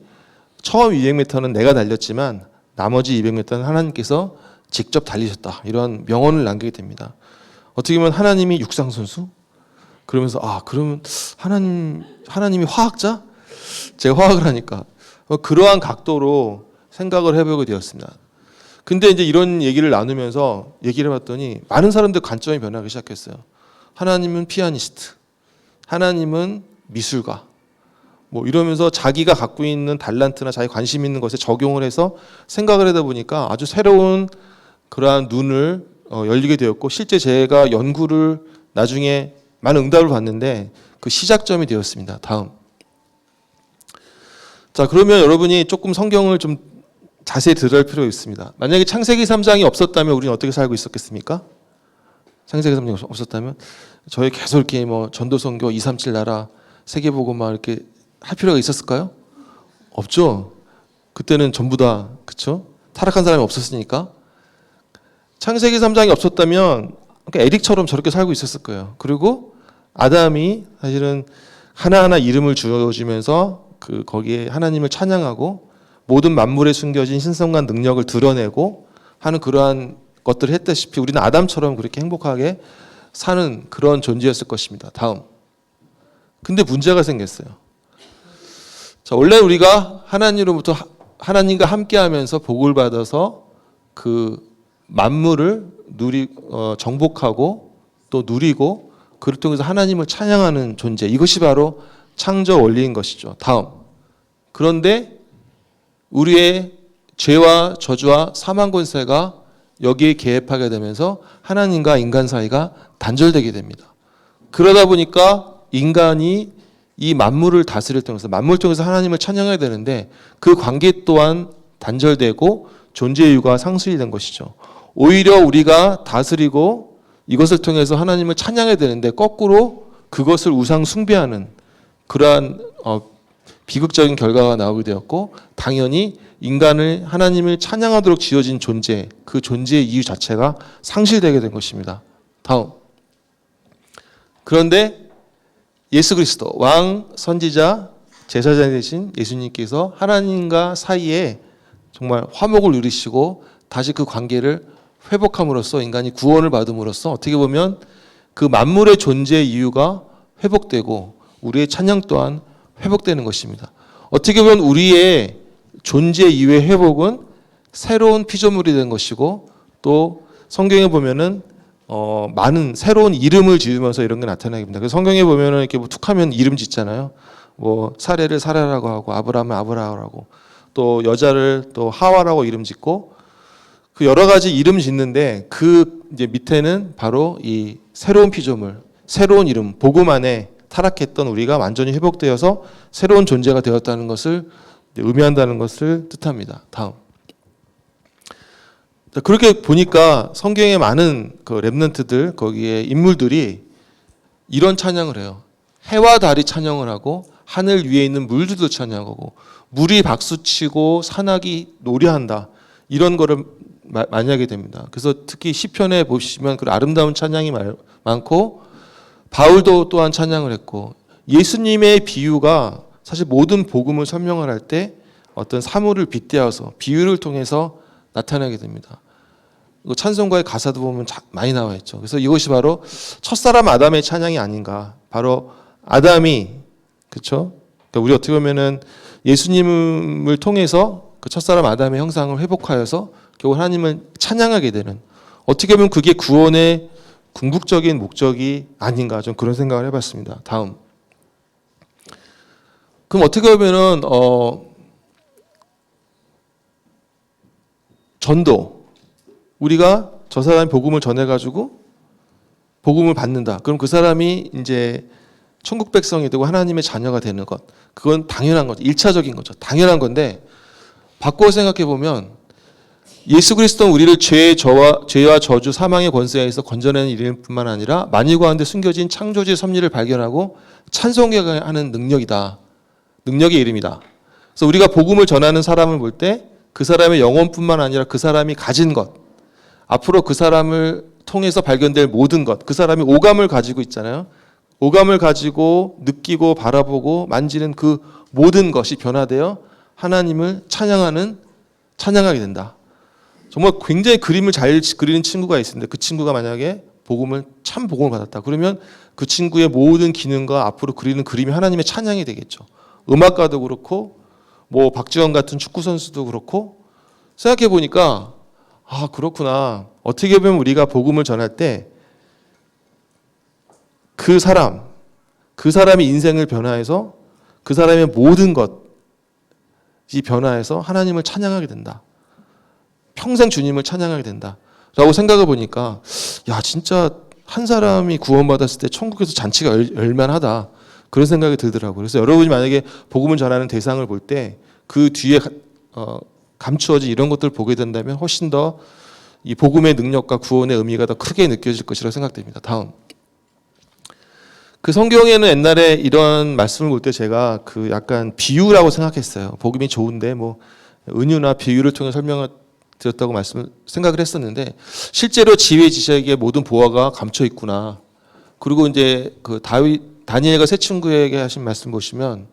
처음 200m는 내가 달렸지만 나머지 200m는 하나님께서 직접 달리셨다. 이런 명언을 남기게 됩니다. 어떻게 보면 하나님이 육상 선수? 그러면서 그러면 하나님이 화학자? 제가 화학을 하니까 그러한 각도로 생각을 해보게 되었습니다. 근데 이제 이런 얘기를 나누면서 얘기를 해봤더니 많은 사람들 관점이 변하기 시작했어요. 하나님은 피아니스트, 하나님은 미술가, 뭐 이러면서 자기가 갖고 있는 달란트나 자기 관심 있는 것에 적용을 해서 생각을 하다 보니까 아주 새로운 그러한 눈을 열리게 되었고 실제 제가 연구를 나중에 많은 응답을 받는데 그 시작점이 되었습니다. 다음. 자, 그러면 여러분이 조금 성경을 좀 자세히 들을 필요가 있습니다. 만약에 창세기 3장이 없었다면 우리는 어떻게 살고 있었겠습니까? 창세기 3장이 없었다면 저희 계속 이렇게 뭐 전도선교 237 나라 세계보고만 이렇게 할 필요가 있었을까요? 없죠. 그때는 전부 다 그렇죠? 타락한 사람이 없었으니까. 창세기 3장이 없었다면 그러니까 에릭처럼 저렇게 살고 있었을 거예요. 그리고 아담이 사실은 하나하나 이름을 주어주면서 거기에 하나님을 찬양하고 모든 만물에 숨겨진 신성과 능력을 드러내고 하는 그러한 것들을 했다시피 우리는 아담처럼 그렇게 행복하게 사는 그런 존재였을 것입니다. 다음. 근데 문제가 생겼어요. 자, 원래 우리가 하나님으로부터 하나님과 함께하면서 복을 받아서 그 만물을 정복하고 또 누리고 그를 통해서 하나님을 찬양하는 존재. 이것이 바로 창조 원리인 것이죠. 다음. 그런데 우리의 죄와 저주와 사망 권세가 여기에 개입하게 되면서 하나님과 인간 사이가 단절되게 됩니다. 그러다 보니까 인간이 이 만물을 다스릴 통해서 만물을 통해서 하나님을 찬양해야 되는데 그 관계 또한 단절되고 존재 이유가 상실이 된 것이죠. 오히려 우리가 다스리고 이것을 통해서 하나님을 찬양해야 되는데 거꾸로 그것을 우상 숭배하는 그러한 비극적인 결과가 나오게 되었고 당연히 인간을 하나님을 찬양하도록 지어진 존재, 그 존재의 이유 자체가 상실되게 된 것입니다. 다음. 그런데 예수 그리스도 왕, 선지자, 제사장 되신 예수님께서 하나님과 사이에 정말 화목을 누리시고 다시 그 관계를 회복함으로써 인간이 구원을 받음으로써 어떻게 보면 그 만물의 존재 이유가 회복되고 우리의 찬양 또한 회복되는 것입니다. 어떻게 보면 우리의 존재 이유의 회복은 새로운 피조물이 된 것이고 또 성경에 보면은 많은 새로운 이름을 지으면서 이런 게 나타나게 됩니다. 그래서 성경에 보면은 이렇게 뭐 툭하면 이름 짓잖아요. 뭐 사례를 사례라고 하고 아브라함을 아브라함이라고 또 여자를 또 하와라고 이름 짓고 그 여러 가지 이름 짓는데 그 이제 밑에는 바로 이 새로운 피조물, 새로운 이름, 복음 안에 타락했던 우리가 완전히 회복되어서 새로운 존재가 되었다는 것을 의미한다는 것을 뜻합니다. 다음. 그렇게 보니까 성경에 많은 그 렘넌트들 거기에 인물들이 이런 찬양을 해요. 해와 달이 찬양을 하고 하늘 위에 있는 물들도 찬양하고 물이 박수치고 산악이 노래한다. 이런 거를 많이 하게 됩니다. 그래서 특히 시편에 보시면 그 아름다운 찬양이 많고 바울도 또한 찬양을 했고 예수님의 비유가 사실 모든 복음을 설명을 할 때 어떤 사물을 빗대어서 비유를 통해서 나타나게 됩니다. 찬송가의 가사도 보면 많이 나와 있죠. 그래서 이것이 바로 첫사람 아담의 찬양이 아닌가. 바로 아담이 그렇죠. 그러니까 우리 어떻게 보면은 예수님을 통해서 그 첫사람 아담의 형상을 회복하여서 결국 하나님을 찬양하게 되는 어떻게 보면 그게 구원의 궁극적인 목적이 아닌가 좀 그런 생각을 해봤습니다. 다음. 그럼 어떻게 보면은 전도 우리가 저 사람이 복음을 전해가지고 복음을 받는다. 그럼 그 사람이 이제 천국 백성이 되고 하나님의 자녀가 되는 것 그건 당연한 거죠. 1차적인 거죠. 당연한 건데 바꿔 생각해 보면 예수 그리스도는 우리를 죄와 저주, 사망의 권세에서 건져내는 일일 뿐만 아니라 만일 가운데 숨겨진 창조주의 섭리를 발견하고 찬송하는 능력이다. 능력의 이름이다. 그래서 우리가 복음을 전하는 사람을 볼 때 그 사람의 영혼뿐만 아니라 그 사람이 가진 것, 앞으로 그 사람을 통해서 발견될 모든 것, 그 사람이 오감을 가지고 있잖아요. 오감을 가지고 느끼고 바라보고 만지는 그 모든 것이 변화되어 하나님을 찬양하게 된다. 정말 굉장히 그림을 잘 그리는 친구가 있는데 그 친구가 만약에 참 복음을 받았다. 그러면 그 친구의 모든 기능과 앞으로 그리는 그림이 하나님의 찬양이 되겠죠. 음악가도 그렇고 뭐 박지원 같은 축구 선수도 그렇고 생각해 보니까 아 그렇구나. 어떻게 보면 우리가 복음을 전할 때 그 사람의 인생을 변화해서 그 사람의 모든 것이 변화해서 하나님을 찬양하게 된다. 평생 주님을 찬양하게 된다라고 생각해 보니까 야 진짜 한 사람이 구원받았을 때 천국에서 잔치가 열만하다 그런 생각이 들더라고요. 그래서 여러분이 만약에 복음을 전하는 대상을 볼 때 그 뒤에 감추어진 이런 것들을 보게 된다면 훨씬 더 이 복음의 능력과 구원의 의미가 더 크게 느껴질 것이라고 생각됩니다. 다음. 그 성경에는 옛날에 이런 말씀을 볼 때 제가 그 약간 비유라고 생각했어요. 복음이 좋은데 뭐 은유나 비유를 통해 설명을 드렸다고 생각을 했었는데 실제로 지혜 지식의 모든 보화가 감춰 있구나. 그리고 이제 그 다니엘과 세 친구에게 하신 말씀 보시면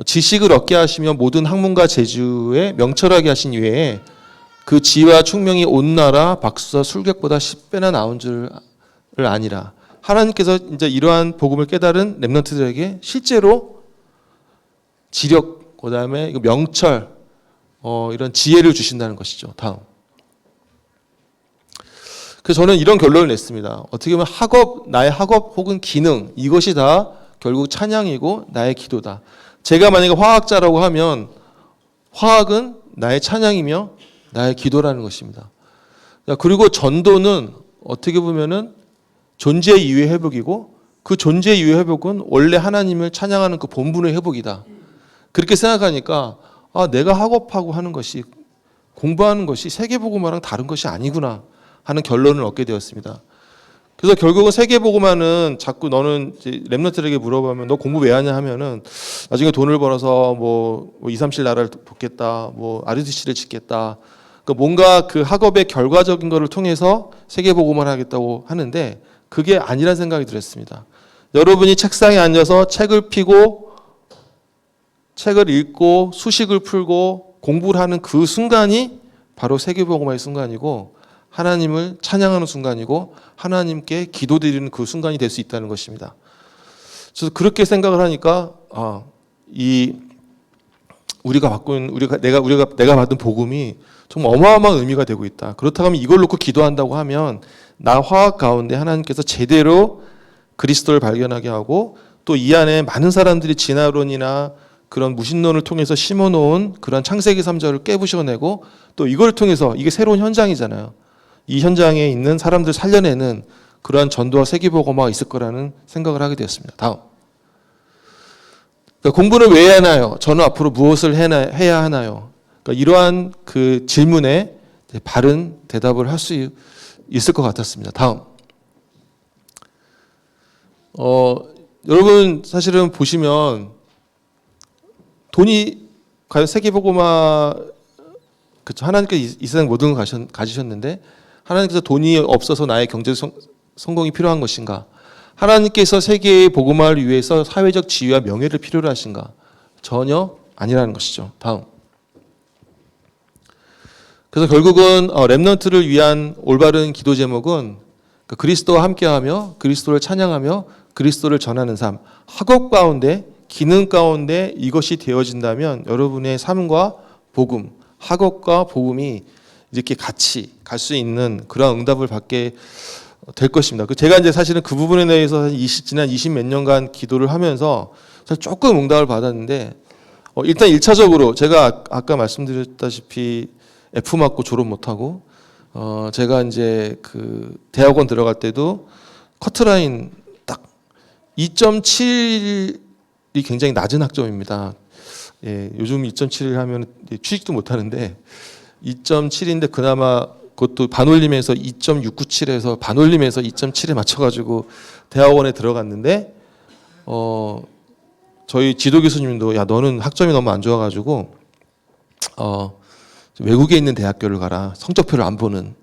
지식을 얻게 하시며 모든 학문과 재주에 명철하게 하신 이외에 그 지혜와 총명이 온 나라 박수와 술객보다 10배나 나온 줄을 아니라. 하나님께서 이제 이러한 복음을 깨달은 렘넌트들에게 실제로 지력, 그다음에 명철, 이런 지혜를 주신다는 것이죠. 다음. 그래서 저는 이런 결론을 냈습니다. 어떻게 보면 나의 학업 혹은 기능, 이것이 다 결국 찬양이고 나의 기도다. 제가 만약에 화학자라고 하면 화학은 나의 찬양이며 나의 기도라는 것입니다. 그리고 전도는 어떻게 보면은 존재 이유의 회복이고, 그 존재 이유의 회복은 원래 하나님을 찬양하는 그 본분의 회복이다. 그렇게 생각하니까 내가 학업하고 하는 것이, 공부하는 것이 세계복음화랑 다른 것이 아니구나 하는 결론을 얻게 되었습니다. 그래서 결국은 세계복음화는 자꾸 너는 렘넌트들에게 물어보면 너 공부 왜 하냐 하면은 나중에 돈을 벌어서 뭐 2, 3, 7 나라를 돕겠다, 뭐 RUTC를 짓겠다. 그러니까 뭔가 그 학업의 결과적인 것을 통해서 세계복음화를 하겠다고 하는데 그게 아니란 생각이 들었습니다. 여러분이 책상에 앉아서 책을 펴고 책을 읽고 수식을 풀고 공부를 하는 그 순간이 바로 세계복음화의 순간이고, 하나님을 찬양하는 순간이고, 하나님께 기도드리는 그 순간이 될 수 있다는 것입니다. 그래서 그렇게 생각을 하니까 내가 받은 복음이 정말 어마어마한 의미가 되고 있다. 그렇다고 하면 이걸 놓고 기도한다고 하면 나 화학 가운데 하나님께서 제대로 그리스도를 발견하게 하고, 또 이 안에 많은 사람들이 진화론이나 그런 무신론을 통해서 심어놓은 그런 창세기 3절을 깨부셔내고, 또 이걸 통해서 이게 새로운 현장이잖아요. 이 현장에 있는 사람들 살려내는 그러한 전도와 세계복음화가 있을 거라는 생각을 하게 되었습니다. 다음. 그러니까 공부를 왜 하나요? 저는 앞으로 무엇을 해야 하나요? 그러니까 이러한 그 질문에 바른 대답을 할 수 있을 것 같았습니다. 다음. 여러분 사실은 보시면 돈이 과연 세계복음화, 그렇죠. 하나님께서 이 세상 모든 걸 가지셨는데 하나님께서 돈이 없어서 나의 경제 성공이 필요한 것인가? 하나님께서 세계의 복음화를 위해서 사회적 지위와 명예를 필요로 하신가? 전혀 아니라는 것이죠. 다음. 그래서 결국은 렘넌트를 위한 올바른 기도 제목은 그리스도와 함께하며 그리스도를 찬양하며 그리스도를 전하는 삶, 학업 가운데 기능 가운데 이것이 되어진다면 여러분의 삶과 복음, 학업과 복음이 이렇게 같이 갈 수 있는 그런 응답을 받게 될 것입니다. 제가 이제 사실은 그 부분에 대해서 지난 20 몇 년간 기도를 하면서 사실 조금 응답을 받았는데, 일단 1차적으로 제가 아까 말씀드렸다시피 F 맞고 졸업 못하고, 제가 이제 그 대학원 들어갈 때도 커트라인 딱 2.7이 굉장히 낮은 학점입니다. 예, 요즘 2.7을 하면 취직도 못 하는데 2.7인데 그나마 그것도 반올림에서 2.697에서 반올림에서 2.7에 맞춰가지고 대학원에 들어갔는데, 저희 지도 교수님도 야 너는 학점이 너무 안 좋아가지고 외국에 있는 대학교를 가라. 성적표를 안 보는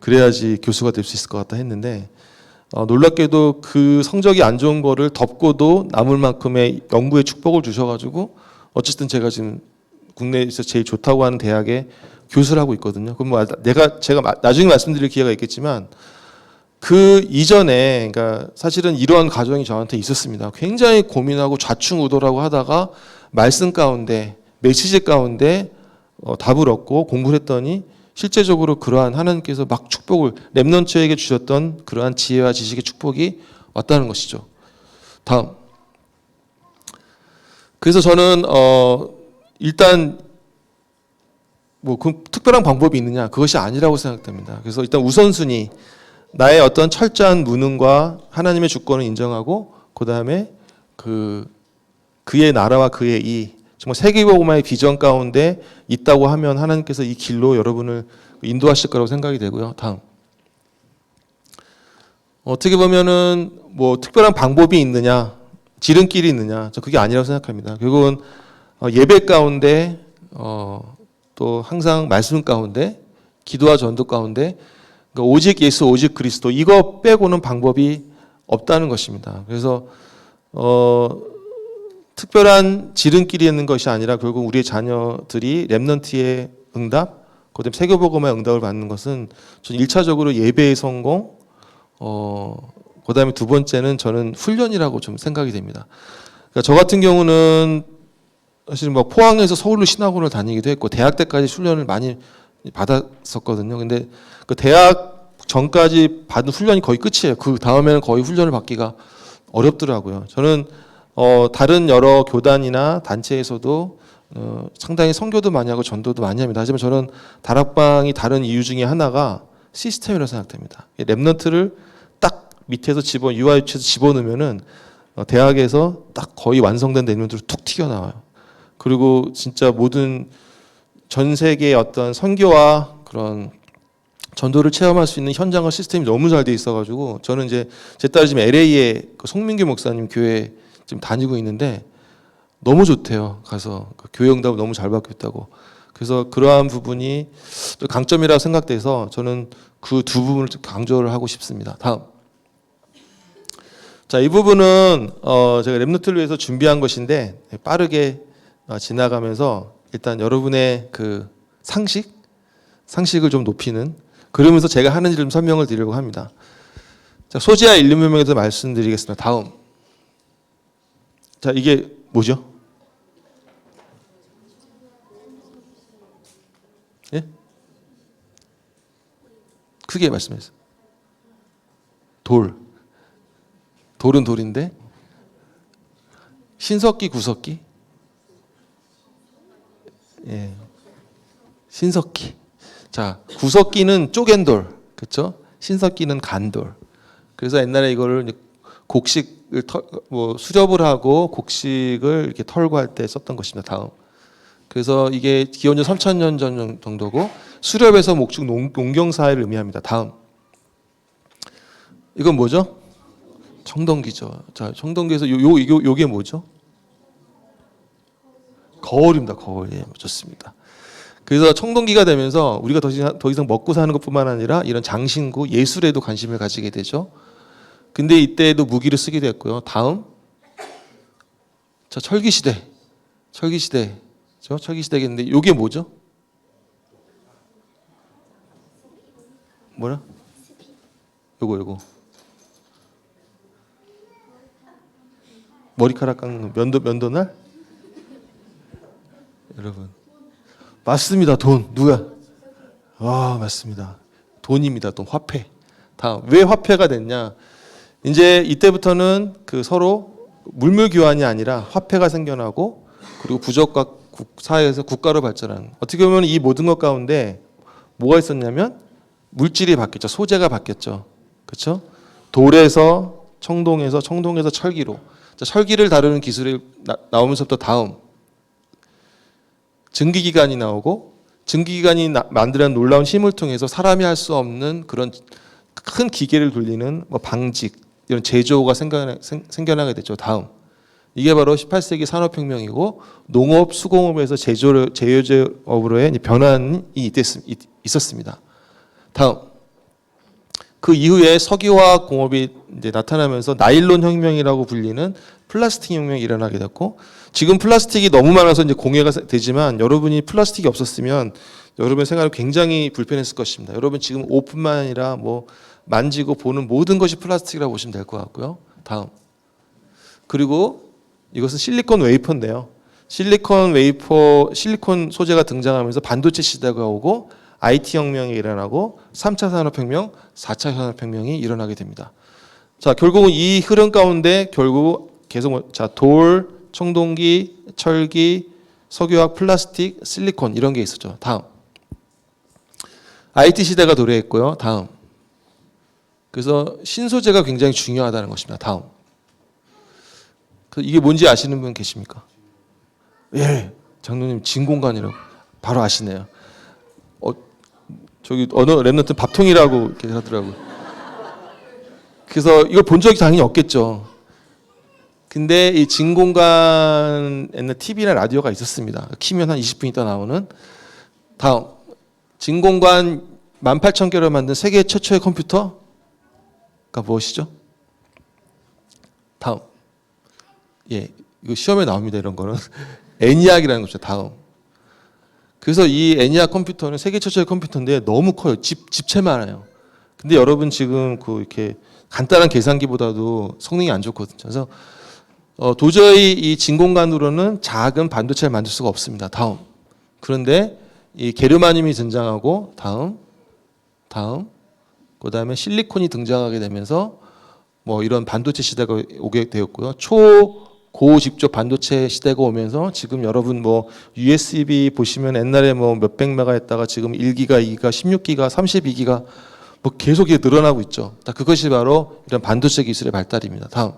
그래야지 교수가 될 수 있을 것 같다 했는데, 놀랍게도 그 성적이 안 좋은 거를 덮고도 남을 만큼의 연구의 축복을 주셔가지고 어쨌든 제가 지금 국내에서 제일 좋다고 하는 대학에 교수를 하고 있거든요. 그럼 제가 나중에 말씀드릴 기회가 있겠지만 그 이전에, 그러니까 사실은 이러한 과정이 저한테 있었습니다. 굉장히 고민하고 좌충우돌하고 하다가 말씀 가운데, 메시지 가운데 답을 얻고 공부를 했더니 실제적으로 그러한 하나님께서 막 축복을 렘넌트에게 주셨던 그러한 지혜와 지식의 축복이 왔다는 것이죠. 다음. 그래서 저는 일단 뭐 그 특별한 방법이 있느냐, 그것이 아니라고 생각됩니다. 그래서 일단 우선순위, 나의 어떤 철저한 무능과 하나님의 주권을 인정하고, 그 다음에 그의 나라와 그의 이 정말 세계복음화의 비전 가운데 있다고 하면 하나님께서 이 길로 여러분을 인도하실 거라고 생각이 되고요. 다음. 어떻게 보면은 뭐 특별한 방법이 있느냐, 지름길이 있느냐, 저 그게 아니라고 생각합니다. 결국은 예배 가운데 또 항상 말씀 가운데 기도와 전도 가운데 그러니까 오직 예수 오직 그리스도 이거 빼고는 방법이 없다는 것입니다. 그래서 특별한 지름길이 있는 것이 아니라 결국 우리의 자녀들이 렘넌트의 응답, 그다음에 세계복음의 응답을 받는 것은 저는 1차적으로 예배의 성공, 그다음에 두 번째는 저는 훈련이라고 좀 생각이 됩니다. 그러니까 저 같은 경우는 사실 뭐 포항에서 서울로 신학원을 다니기도 했고 대학 때까지 훈련을 많이 받았었거든요. 근데 그 대학 전까지 받은 훈련이 거의 끝이에요. 그 다음에는 거의 훈련을 받기가 어렵더라고요. 저는 다른 여러 교단이나 단체에서도 상당히 선교도 많이 하고 전도도 많이 합니다. 하지만 저는 다락방이 다른 이유 중에 하나가 시스템이라고 생각됩니다. 랩넌트를 딱 밑에서 유아유치에서 집어넣으면은 대학에서 딱 거의 완성된 랩넌트로 툭 튀어나와요. 그리고 진짜 모든 전 세계의 어떤 선교와 그런 전도를 체험할 수 있는 현장과 시스템이 너무 잘 돼 있어가지고 저는 이제 제 딸이 지금 LA에 그 송민규 목사님 교회 지금 다니고 있는데 너무 좋대요. 가서 그 교회 응답을 너무 잘 받고 있다고. 그래서 그러한 부분이 또 강점이라고 생각돼서 저는 그 두 부분을 좀 강조를 하고 싶습니다. 다음. 자, 이 부분은 제가 랩노트를 위해서 준비한 것인데 빠르게 지나가면서 일단 여러분의 그 상식을 좀 높이는 그러면서 제가 하는 일을 좀 설명을 드리려고 합니다. 자, 소지와 인류문명에 대해서 말씀드리겠습니다. 다음. 자, 이게 뭐죠? 예? 크게 말씀해주세요. 돌은 돌인데 신석기, 구석기? 예. 신석기. 자, 구석기는 쪼갠 돌, 그렇죠? 신석기는 간돌. 그래서 옛날에 이거를 곡식을 수렵을 하고 곡식을 이렇게 털고 할 때 썼던 것입니다. 다음. 그래서 이게 기원전 3,000년 전 정도고 수렵에서 목축 농경 사회를 의미합니다. 다음. 이건 뭐죠? 청동기죠. 자, 청동기에서 요게 뭐죠? 거울입니다. 거울. 예, 좋습니다. 그래서 청동기가 되면서 우리가 더 이상 먹고 사는 것뿐만 아니라 이런 장신구, 예술에도 관심을 가지게 되죠. 근데 이때에도 무기를 쓰게 됐고요. 다음. 자, 철기시대. 철기시대겠는데 이게 뭐죠? 뭐라? 요거. 머리카락 깎는 면도날? 여러분. 맞습니다. 돈. 누가? 맞습니다. 돈입니다. 돈. 화폐. 다음. 왜 화폐가 됐냐? 이제 이때부터는 그 서로 물물 교환이 아니라 화폐가 생겨나고 그리고 부족과 사회에서 국가로 발전하는. 어떻게 보면 이 모든 것 가운데 뭐가 있었냐면 물질이 바뀌었죠. 소재가 바뀌었죠. 그렇죠? 돌에서 청동에서 철기로. 자, 철기를 다루는 기술이 나오면서부터 다음. 증기기관이 나오고 증기기관이 만드는 놀라운 힘을 통해서 사람이 할 수 없는 그런 큰 기계를 돌리는 방직 이런 제조가 생겨나게 됐죠. 다음. 이게 바로 18세기 산업혁명이고 농업, 수공업에서 제조업으로의 변환이 있었습니다. 다음. 그 이후에 석유화학 공업이 이제 나타나면서 나일론 혁명이라고 불리는 플라스틱 혁명이 일어나게 됐고 지금 플라스틱이 너무 많아서 이제 공해가 되지만 여러분이 플라스틱이 없었으면 여러분의 생활이 굉장히 불편했을 것입니다. 여러분 지금 옷뿐만 아니라 만지고 보는 모든 것이 플라스틱이라고 보시면 될 것 같고요. 다음. 그리고 이것은 실리콘 웨이퍼인데요. 실리콘 소재가 등장하면서 반도체 시대가 오고 IT 혁명이 일어나고 3차 산업혁명, 4차 산업혁명이 일어나게 됩니다. 자, 결국은 이 흐름 가운데 결국 계속 돌, 청동기, 철기, 석유화학, 플라스틱, 실리콘 이런 게 있었죠. 다음. IT 시대가 도래했고요. 다음. 그래서 신소재가 굉장히 중요하다는 것입니다. 다음. 이게 뭔지 아시는 분 계십니까? 예, 장로님 진공관이라고 바로 아시네요. 저기 어느 랩런트 밥통이라고 이렇게 하더라고요. 그래서 이걸 본 적이 당연히 없겠죠. 근데 이 진공관에는 TV나 라디오가 있었습니다. 키면 한 20분 있다 나오는. 다음. 진공관 18,000개를 만든 세계 최초의 컴퓨터가 무엇이죠? 다음. 예, 이거 시험에 나옵니다. 이런 거는 애니악이라는 거죠. 다음. 그래서 이 애니악 컴퓨터는 세계 최초의 컴퓨터인데 너무 커요. 집체 많아요. 근데 여러분 지금 그 이렇게 간단한 계산기보다도 성능이 안 좋거든요. 그래서 도저히 이 진공관으로는 작은 반도체를 만들 수가 없습니다. 다음. 그런데 이 게르마늄이 등장하고 다음. 그다음에 실리콘이 등장하게 되면서 뭐 이런 반도체 시대가 오게 되었고요. 초고집적 반도체 시대가 오면서 지금 여러분 뭐 USB 보시면 옛날에 뭐 몇백 메가 했다가 지금 1기가, 2기가, 16기가, 32기가 뭐 계속 늘어나고 있죠. 그것이 바로 이런 반도체 기술의 발달입니다. 다음.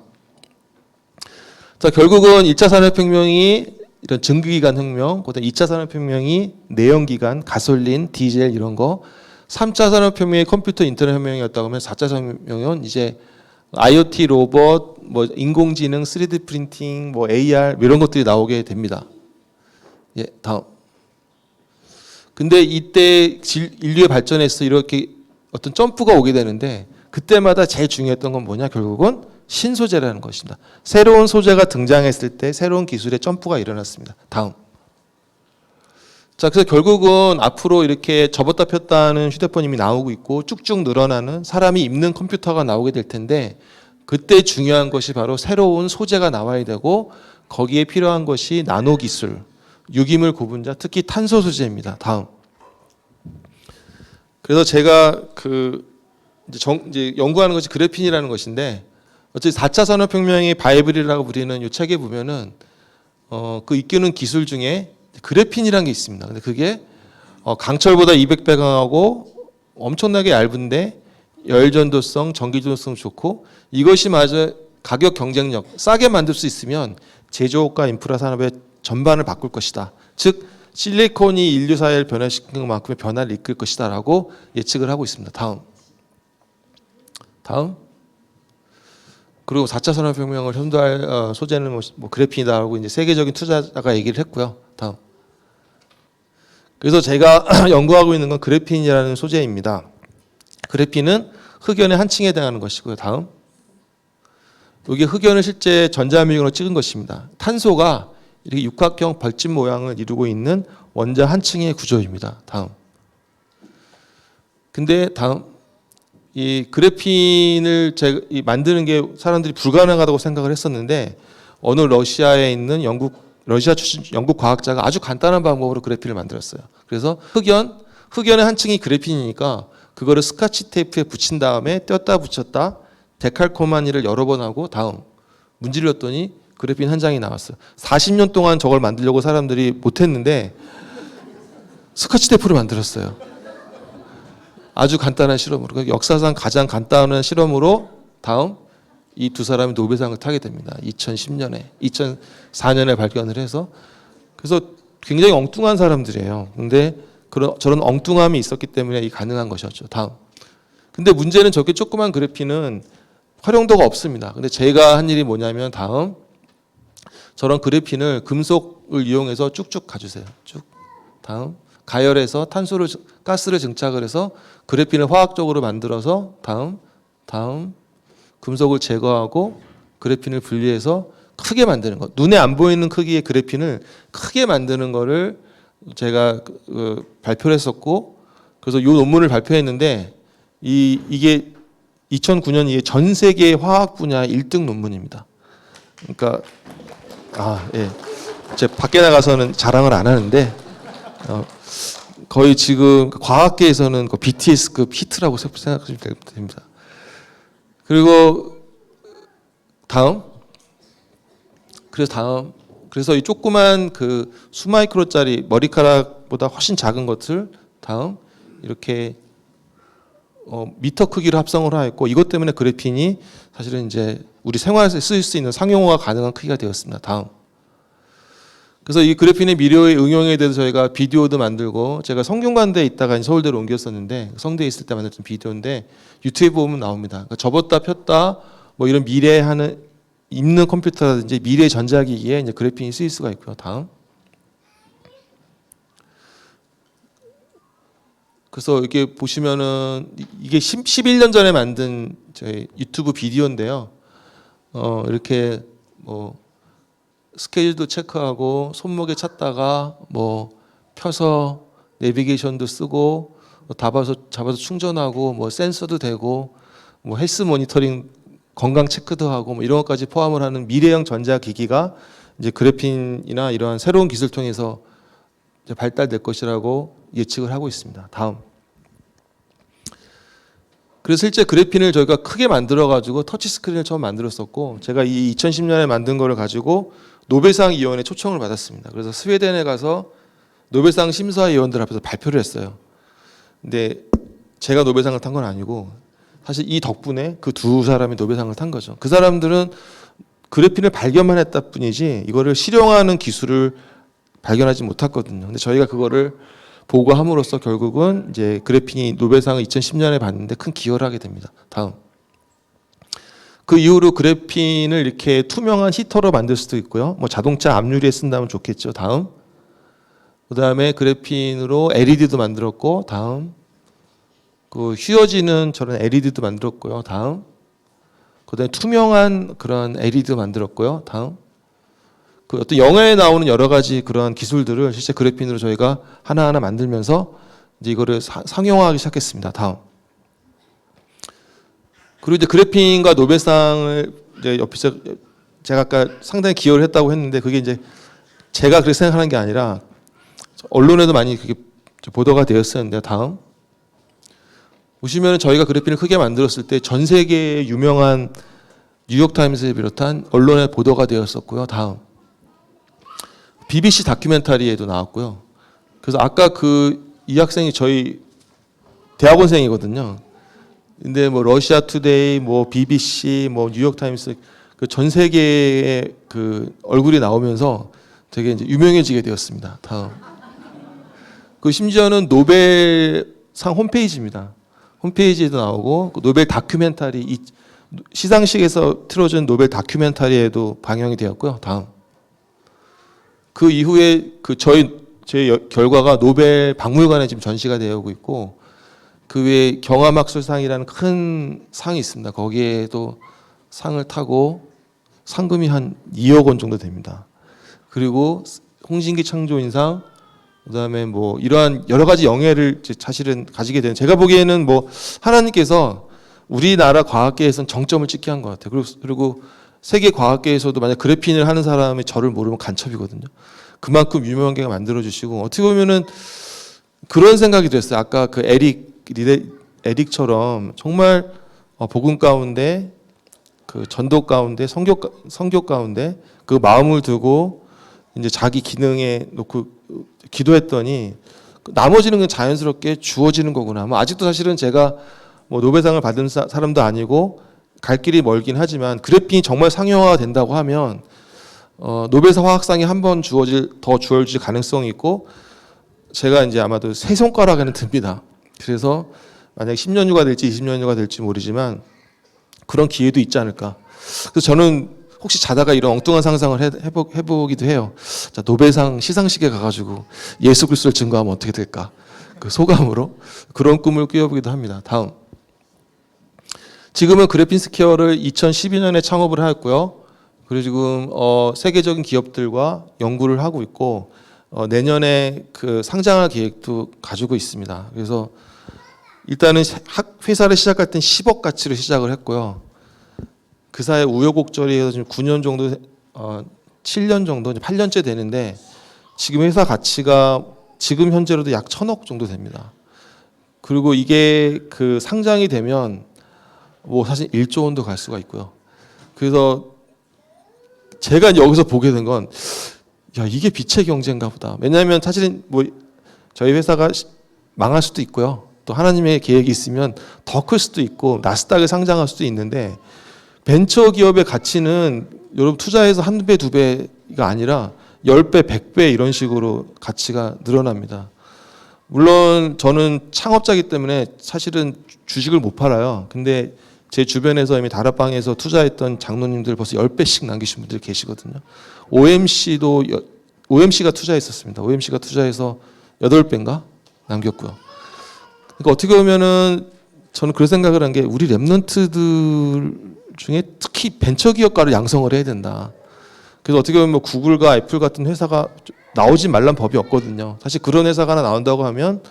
자, 결국은 1차 산업혁명이 이런 증기기관 혁명, 그다음 2차 산업혁명이 내연기관, 가솔린, 디젤 이런 거, 3차 산업혁명이 컴퓨터 인터넷 혁명이었다고 하면 4차 산업혁명은 이제 IoT, 로봇, 뭐 인공지능, 3D 프린팅, 뭐 AR 이런 것들이 나오게 됩니다. 예, 다음. 근데 이때 인류의 발전에서 이렇게 어떤 점프가 오게 되는데 그때마다 제일 중요했던 건 뭐냐? 결국은 신소재라는 것입니다. 새로운 소재가 등장했을 때 새로운 기술의 점프가 일어났습니다. 다음. 자, 그래서 결국은 앞으로 이렇게 접었다 폈다 하는 휴대폰이 이미 나오고 있고 쭉쭉 늘어나는 사람이 입는 컴퓨터가 나오게 될 텐데 그때 중요한 것이 바로 새로운 소재가 나와야 되고 거기에 필요한 것이 나노 기술, 유기물 고분자, 특히 탄소 소재입니다. 다음. 그래서 제가 이제 연구하는 것이 그래핀이라는 것인데 어쨌든 4차 산업혁명의 바이블이라고 부리는 이 책에 보면은 그 이끄는 기술 중에 그래핀이라는 게 있습니다. 근데 그게 강철보다 200배 강하고 엄청나게 얇은데 열전도성, 전기전도성 좋고 이것이 마저 가격 경쟁력 싸게 만들 수 있으면 제조업과 인프라 산업의 전반을 바꿀 것이다. 즉 실리콘이 인류 사회를 변화시킨 것만큼의 변화를 이끌 것이다라고 예측을 하고 있습니다. 다음. 그리고 4차 산업혁명을 현도할 소재는 뭐 그래핀이다라고 이제 세계적인 투자자가 얘기를 했고요. 다음. 그래서 제가 연구하고 있는 건 그래핀이라는 소재입니다. 그래핀은 흑연의 한 층에 해당하는 것이고요. 다음. 여기 흑연을 실제 전자미경으로 찍은 것입니다. 탄소가 이렇게 육각형 벌집 모양을 이루고 있는 원자 한 층의 구조입니다. 다음. 근데 다음. 이 그래핀을 만드는 게 사람들이 불가능하다고 생각을 했었는데 어느 러시아에 있는 러시아 출신 영국 과학자가 아주 간단한 방법으로 그래핀을 만들었어요. 그래서 흑연의 한 층이 그래핀이니까 그거를 스카치 테이프에 붙인 다음에 뗐다 붙였다 데칼코마니를 여러 번 하고 다음 문질렀더니 그래핀 한 장이 나왔어요. 40년 동안 저걸 만들려고 사람들이 못했는데 스카치 테이프를 만들었어요. 아주 간단한 실험으로 역사상 가장 간단한 실험으로 다음 이 두 사람이 노벨상을 타게 됩니다. 2004년에 발견을 해서 그래서 굉장히 엉뚱한 사람들이에요. 근데 저런 엉뚱함이 있었기 때문에 이 가능한 것이었죠. 다음. 근데 문제는 저렇게 조그만 그래핀은 활용도가 없습니다. 근데 제가 한 일이 뭐냐면 다음 저런 그래핀을 금속을 이용해서 쭉쭉 가주세요. 쭉. 다음. 가열해서 가스를 증착을 해서 그래핀을 화학적으로 만들어서 다음 금속을 제거하고 그래핀을 분리해서 크게 만드는 것. 눈에 안 보이는 크기의 그래핀을 크게 만드는 거를 제가 발표를 했었고 그래서 이 논문을 발표했는데 이게 2009년 이게 전 세계 화학 분야 1등 논문입니다. 그러니까 예. 제가 밖에 나가서는 자랑을 안 하는데 거의 지금 과학계에서는 BTS급 히트라고 생각하시면 됩니다. 그리고 다음. 그래서 이 조그만 그 수마이크로짜리 머리카락보다 훨씬 작은 것을 다음 이렇게 미터 크기로 합성을 하였고 이것 때문에 그래핀이 사실은 이제 우리 생활에서 쓰일 수 있는 상용화가 가능한 크기가 되었습니다. 다음. 그래서 이 그래핀의 미래의 응용에 대해서 저희가 비디오도 만들고 제가 성균관대에 있다가 서울대로 옮겼었는데 성대에 있을 때 만들었던 비디오인데 유튜브에 보면 나옵니다. 그러니까 접었다 폈다 뭐 이런 미래하는 입는 컴퓨터라든지 미래 전자기기에 이제 그래핀이 쓰일 수가 있고요. 다음. 그래서 이렇게 보시면은 이게 11년 전에 만든 저희 유튜브 비디오인데요. 이렇게 뭐 스케줄도 체크하고 손목에 찼다가 뭐 펴서 내비게이션도 쓰고 잡아서 충전하고 뭐 센서도 되고 뭐 헬스 모니터링 건강 체크도 하고 뭐 이런 것까지 포함을 하는 미래형 전자기기가 이제 그래핀이나 이러한 새로운 기술 통해서 이제 발달될 것이라고 예측을 하고 있습니다. 다음. 그래서 실제 그래핀을 저희가 크게 만들어 가지고 터치 스크린을 처음 만들었었고, 제가 이 2010년에 만든 거를 가지고 노벨상 위원회 초청을 받았습니다. 그래서 스웨덴에 가서 노벨상 심사위원들 앞에서 발표를 했어요. 근데 제가 노벨상을 탄 건 아니고 사실 이 덕분에 그 두 사람이 노벨상을 탄 거죠. 그 사람들은 그래핀을 발견만 했다 뿐이지 이거를 실용하는 기술을 발견하지 못했거든요. 근데 저희가 그거를 보고함으로써 결국은 이제 그래핀이 노벨상을 2010년에 받는데 큰 기여를 하게 됩니다. 다음. 그 이후로 그래핀을 이렇게 투명한 히터로 만들 수도 있고요. 뭐 자동차 앞유리에 쓴다면 좋겠죠. 다음. 그다음에 그래핀으로 LED도 만들었고, 다음. 그 휘어지는 저런 LED도 만들었고요. 다음. 그다음에 투명한 그런 LED도 만들었고요. 다음. 그 어떤 영화에 나오는 여러 가지 그런 기술들을 실제 그래핀으로 저희가 하나하나 만들면서 이제 이거를 상용화하기 시작했습니다. 다음. 그리고 이제 그래핀과 노벨상을 이제 옆에서 제가 아까 상당히 기여를 했다고 했는데 그게 이제 제가 그렇게 생각하는 게 아니라 언론에도 많이 그게 보도가 되었었는데, 다음. 보시면 저희가 그래핀을 크게 만들었을 때 전 세계의 유명한 뉴욕타임스를 비롯한 언론에 보도가 되었었고요. 다음. BBC 다큐멘터리에도 나왔고요. 그래서 아까 이 학생이 저희 대학원생이거든요. 근데 뭐 러시아 투데이, 뭐 BBC, 뭐 뉴욕 타임스 그 전 세계의 그 얼굴이 나오면서 되게 이제 유명해지게 되었습니다. 다음. 그 심지어는 노벨상 홈페이지입니다. 홈페이지에도 나오고 그 노벨 다큐멘터리 시상식에서 틀어준 노벨 다큐멘터리에도 방영이 되었고요. 다음. 그 이후에 제 결과가 노벨 박물관에 지금 전시가 되어 오고 있고, 그 외에 경화막술상이라는 큰 상이 있습니다. 거기에도 상을 타고 상금이 한 2억 원 정도 됩니다. 그리고 홍신기 창조인상, 그다음에 뭐 이러한 여러 가지 영예를 사실은 가지게 되는, 제가 보기에는 뭐 하나님께서 우리나라 과학계에서는 정점을 찍게 한 것 같아요. 그리고 세계 과학계에서도 만약 그래핀을 하는 사람이 저를 모르면 간첩이거든요. 그만큼 유명한 게 만들어주시고, 어떻게 보면은 그런 생각이 됐어요. 아까 그 에릭처럼 정말 복음 가운데, 그 전도 가운데, 성교 가운데 그 마음을 두고 이제 자기 기능에 놓고 기도했더니 나머지는 그냥 자연스럽게 주어지는 거구나. 뭐 아직도 사실은 제가 뭐 노벨상을 받은 사람도 아니고 갈 길이 멀긴 하지만 그래핀이 정말 상용화가 된다고 하면 노벨상 화학상이 한 번 더 주어질 가능성이 있고, 제가 이제 아마도 세 손가락에는 듭니다. 그래서 만약 10년유가 될지 20년유가 될지 모르지만 그런 기회도 있지 않을까. 그래서 저는 혹시 자다가 이런 엉뚱한 상상을 해보기도 해요. 자, 노벨상 시상식에 가가지고 예수 그리스도를 증거하면 어떻게 될까. 그 소감으로 그런 꿈을 꾸어보기도 합니다. 다음. 지금은 그래핀 스퀘어를 2012년에 창업을 하였고요. 그리고 지금 세계적인 기업들과 연구를 하고 있고 내년에 그 상장할 계획도 가지고 있습니다. 그래서 일단은 회사를 시작할 땐 10억 가치로 시작을 했고요. 그 사이에 우여곡절이 해서 지금 9년 정도, 7년 정도, 8년째 되는데 지금 회사 가치가 지금 현재로도 약 1,000억 정도 됩니다. 그리고 이게 그 상장이 되면 뭐 사실 1조 원도 갈 수가 있고요. 그래서 제가 여기서 보게 된 건, 야, 이게 빛의 경제인가 보다. 왜냐하면 사실은 뭐 저희 회사가 망할 수도 있고요. 또 하나님의 계획이 있으면 더 클 수도 있고 나스닥에 상장할 수도 있는데, 벤처 기업의 가치는 여러분 투자해서 1배, 2배가 아니라 10배, 100배 이런 식으로 가치가 늘어납니다. 물론 저는 창업자이기 때문에 사실은 주식을 못 팔아요. 근데 제 주변에서 이미 다락방에서 투자했던 장로님들 벌써 10배씩 남기신 분들이 계시거든요. OMC가 투자했었습니다. OMC가 투자해서 8배인가 남겼고요. 그러니까 어떻게 보면은 저는 그런 생각을 한 게, 우리 랩런트들 중에 특히 벤처기업가를 양성을 해야 된다. 그래서 어떻게 보면 뭐 구글과 애플 같은 회사가 나오지 말란 법이 없거든요. 사실 그런 회사가 하나 나온다고 하면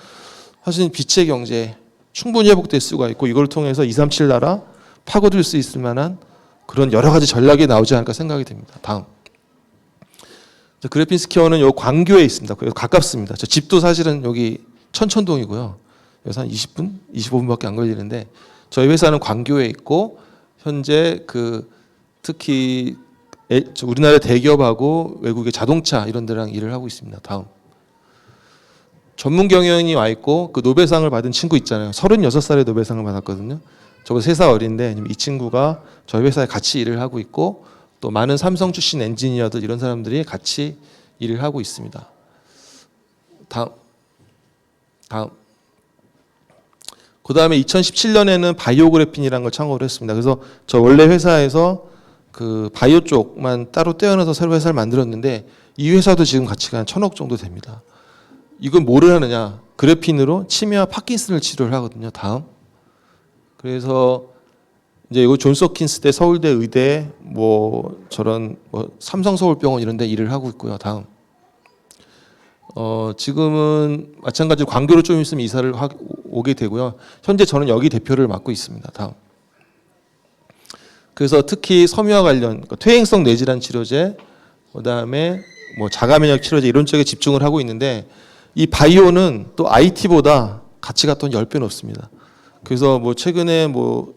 사실 빛의 경제 충분히 회복될 수가 있고 이걸 통해서 237 나라 파고들 수 있을 만한 그런 여러 가지 전략이 나오지 않을까 생각이 됩니다. 다음. 그래핀스퀘어는 요 광교에 있습니다. 가깝습니다. 저 집도 사실은 여기 천천동이고요. 여기서 한 20분, 25분밖에 안 걸리는데 저희 회사는 광교에 있고 현재 특히 우리나라 대기업하고 외국의 자동차 이런 데랑 일을 하고 있습니다. 다음. 전문 경영인이 와 있고 그 노벨상을 받은 친구 있잖아요. 36살에 노벨상을 받았거든요. 저보다 3살 어린데 이 친구가 저희 회사에 같이 일을 하고 있고 또 많은 삼성 출신 엔지니어들 이런 사람들이 같이 일을 하고 있습니다. 다음. 그 다음에 2017년에는 바이오그래핀이라는 걸 창업을 했습니다. 그래서 저 원래 회사에서 그 바이오 쪽만 따로 떼어내서 새로 회사를 만들었는데 이 회사도 지금 가치가 한 1,000억 정도 됩니다. 이건 뭐를 하느냐? 그래핀으로 치매와 파킨슨을 치료를 하거든요. 다음. 그래서 이제 이거 존스 홉킨스대, 서울대 의대, 뭐 저런 뭐 삼성서울병원 이런 데 일을 하고 있고요. 다음. 지금은 마찬가지로 광교로 좀 있으면 이사를 오게 되고요. 현재 저는 여기 대표를 맡고 있습니다. 다음. 그래서 특히 섬유와 관련 퇴행성 뇌질환 치료제, 그다음에 뭐 자가면역 치료제 이런 쪽에 집중을 하고 있는데 이 바이오는 또 IT보다 가치가 또 10배 높습니다. 그래서 뭐 최근에 뭐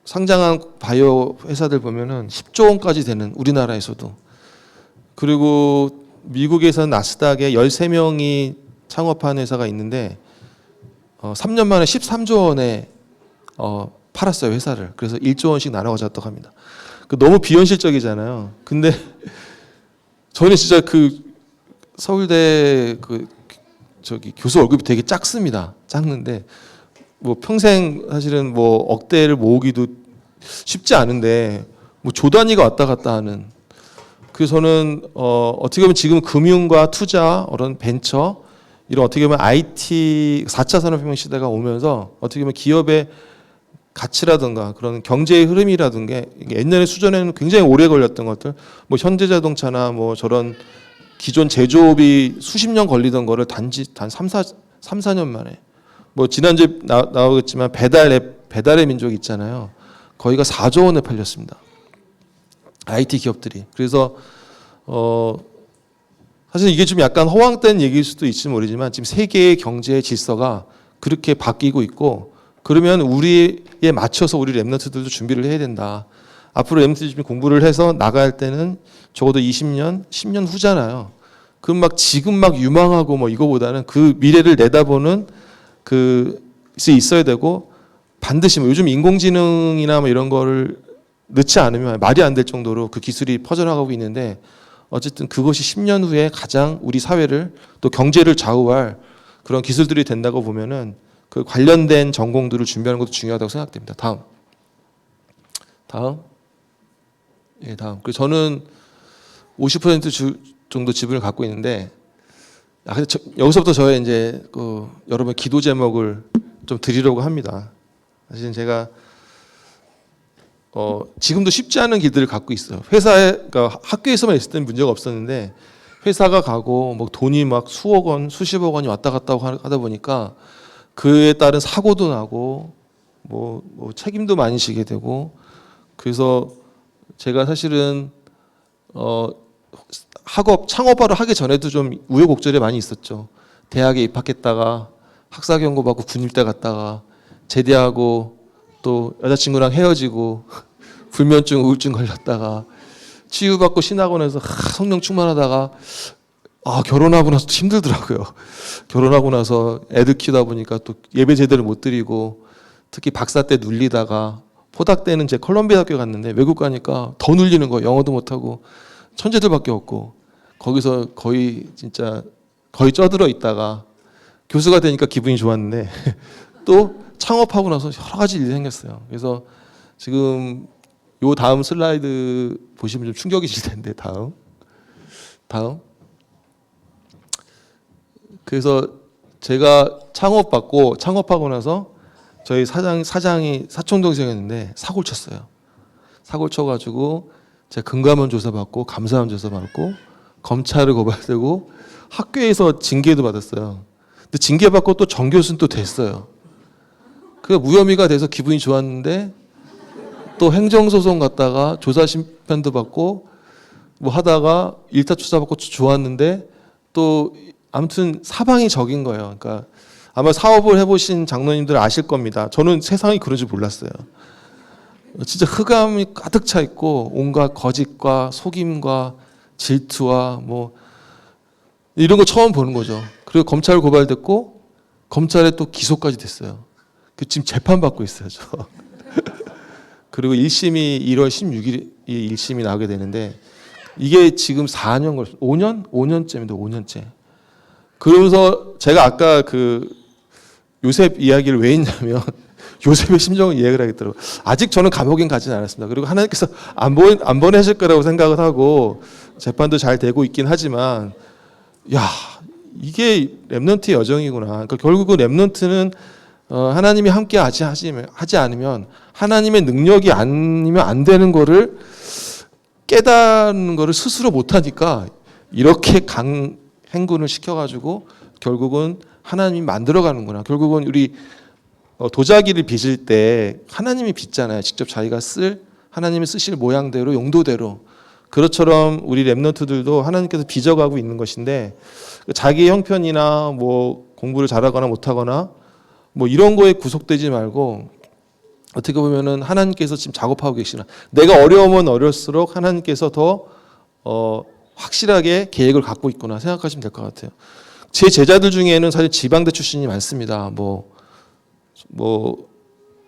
상장한 바이오 회사들 보면은 10조 원까지 되는 우리나라에서도 그리고 미국에서는 나스닥에 13명이 창업한 회사가 있는데 3년 만에 13조 원에 팔았어요 회사를. 그래서 1조 원씩 나눠 가졌다고 합니다. 너무 비현실적이잖아요. 근데 저는 진짜 서울대 교수 월급이 되게 작습니다. 작는데 뭐 평생 사실은 뭐 억대를 모으기도 쉽지 않은데 뭐 조 단위가 왔다 갔다 하는. 그래서 저는 어떻게 보면 지금 금융과 투자, 이런 벤처 이런 어떻게 보면 IT 4차 산업혁명 시대가 오면서 어떻게 보면 기업의 가치라든가 그런 경제의 흐름이라든가 옛날에 수전에는 굉장히 오래 걸렸던 것들 뭐 현대자동차나 뭐 저런 기존 제조업이 수십 년 걸리던 거를 단지 단 3, 4년 만에 뭐 지난주에 나오겠지만 배달의 민족 있잖아요. 거기가 4조 원에 팔렸습니다. IT 기업들이. 그래서 사실 이게 좀 약간 허황된 얘기일 수도 있을지 모르지만 지금 세계의 경제 질서가 그렇게 바뀌고 있고 그러면 우리에 맞춰서 우리 랩런트들도 준비를 해야 된다. 앞으로 랩런트들이 공부를 해서 나갈 때는 적어도 20년, 10년 후잖아요. 그럼 지금 유망하고 뭐 이거보다는 그 미래를 내다보는 수 있어야 되고 반드시 뭐 요즘 인공지능이나 뭐 이런 거를 넣지 않으면 말이 안 될 정도로 그 기술이 퍼져나가고 있는데 어쨌든 그것이 10년 후에 가장 우리 사회를 또 경제를 좌우할 그런 기술들이 된다고 보면은 그 관련된 전공들을 준비하는 것도 중요하다고 생각됩니다. 다음. 예, 다음. 그래서 저는 50% 정도 지분을 갖고 있는데 여기서부터 저의 이제 여러분 기도 제목을 좀 드리려고 합니다. 사실 제가 지금도 쉽지 않은 길들을 갖고 있어요. 그러니까 학교에서만 있을 때는 문제가 없었는데 회사가 가고 뭐 돈이 수억 원, 수십억 원이 왔다 갔다 하다 보니까 그에 따른 사고도 나고 뭐 책임도 많이 지게 되고 그래서 제가 사실은 창업하러 하기 전에도 좀 우여곡절이 많이 있었죠. 대학에 입학했다가 학사 경고 받고 군입대 갔다가 제대하고 또 여자친구랑 헤어지고 불면증, 우울증 걸렸다가 치유받고 신학원에서 성령 충만하다가 결혼하고 나서 힘들더라고요. 결혼하고 나서 애들 키우다 보니까 또 예배 제대로 못 드리고 특히 박사 때 눌리다가 포닥 때는 제 컬럼비아 학교 갔는데 외국 가니까 더 눌리는 거예요. 영어도 못하고 천재들밖에 없고 거기서 거의 쪄들어 있다가 교수가 되니까 기분이 좋았는데 또 창업하고 나서 여러 가지 일이 생겼어요. 그래서 지금 요 다음 슬라이드 보시면 좀 충격이실 텐데 다음. 그래서 제가 창업하고 나서 저희 사장이 사촌동생이었는데 사고를 쳤어요. 사고를 쳐가지고 제가 금감원 조사받고 감사원 조사받고 검찰을 고발되고 학교에서 징계도 받았어요. 근데 징계받고 또 정교수는 또 됐어요. 그 무혐의가 돼서 기분이 좋았는데 또 행정소송 갔다가 조사 심판도 받고 뭐 하다가 일타 추사 받고 좋았는데 또 아무튼 사방이 적인 거예요. 그러니까 아마 사업을 해보신 장로님들 아실 겁니다. 저는 세상이 그런 줄 몰랐어요. 진짜 흑암이 가득 차 있고 온갖 거짓과 속임과 질투와 뭐 이런 거 처음 보는 거죠. 그리고 검찰 고발됐고 검찰에 또 기소까지 됐어요. 지금 재판 받고 있어요, 저. 그리고 1심이 1월 16일에 1심이 나오게 되는데 이게 지금 4년 걸렸어요. 5년째입니다. 5년째. 그러면서 제가 아까 그 요셉 이야기를 왜 했냐면 요셉의 심정을 이해를 하겠더라고요. 아직 저는 감옥엔 가지는 않았습니다. 그리고 하나님께서 안 보내실 거라고 생각을 하고 재판도 잘 되고 있긴 하지만 야, 이게 렘넌트의 여정이구나. 그러니까 결국은 렘넌트는 하나님이 함께 하지 않으면 하나님의 능력이 아니면 안 되는 거를 깨닫는 거를 스스로 못하니까 이렇게 행군을 시켜가지고 결국은 하나님이 만들어가는구나. 결국은 우리 도자기를 빚을 때 하나님이 빚잖아요. 직접 자기가 하나님이 쓰실 모양대로 용도대로. 그것처럼 우리 렘넌트들도 하나님께서 빚어가고 있는 것인데 자기 형편이나 뭐 공부를 잘하거나 못하거나 뭐 이런 거에 구속되지 말고 어떻게 보면은 하나님께서 지금 작업하고 계시나. 내가 어려우면 어려울수록 하나님께서 더 확실하게 계획을 갖고 있구나 생각하시면 될 것 같아요. 제 제자들 중에는 사실 지방대 출신이 많습니다. 뭐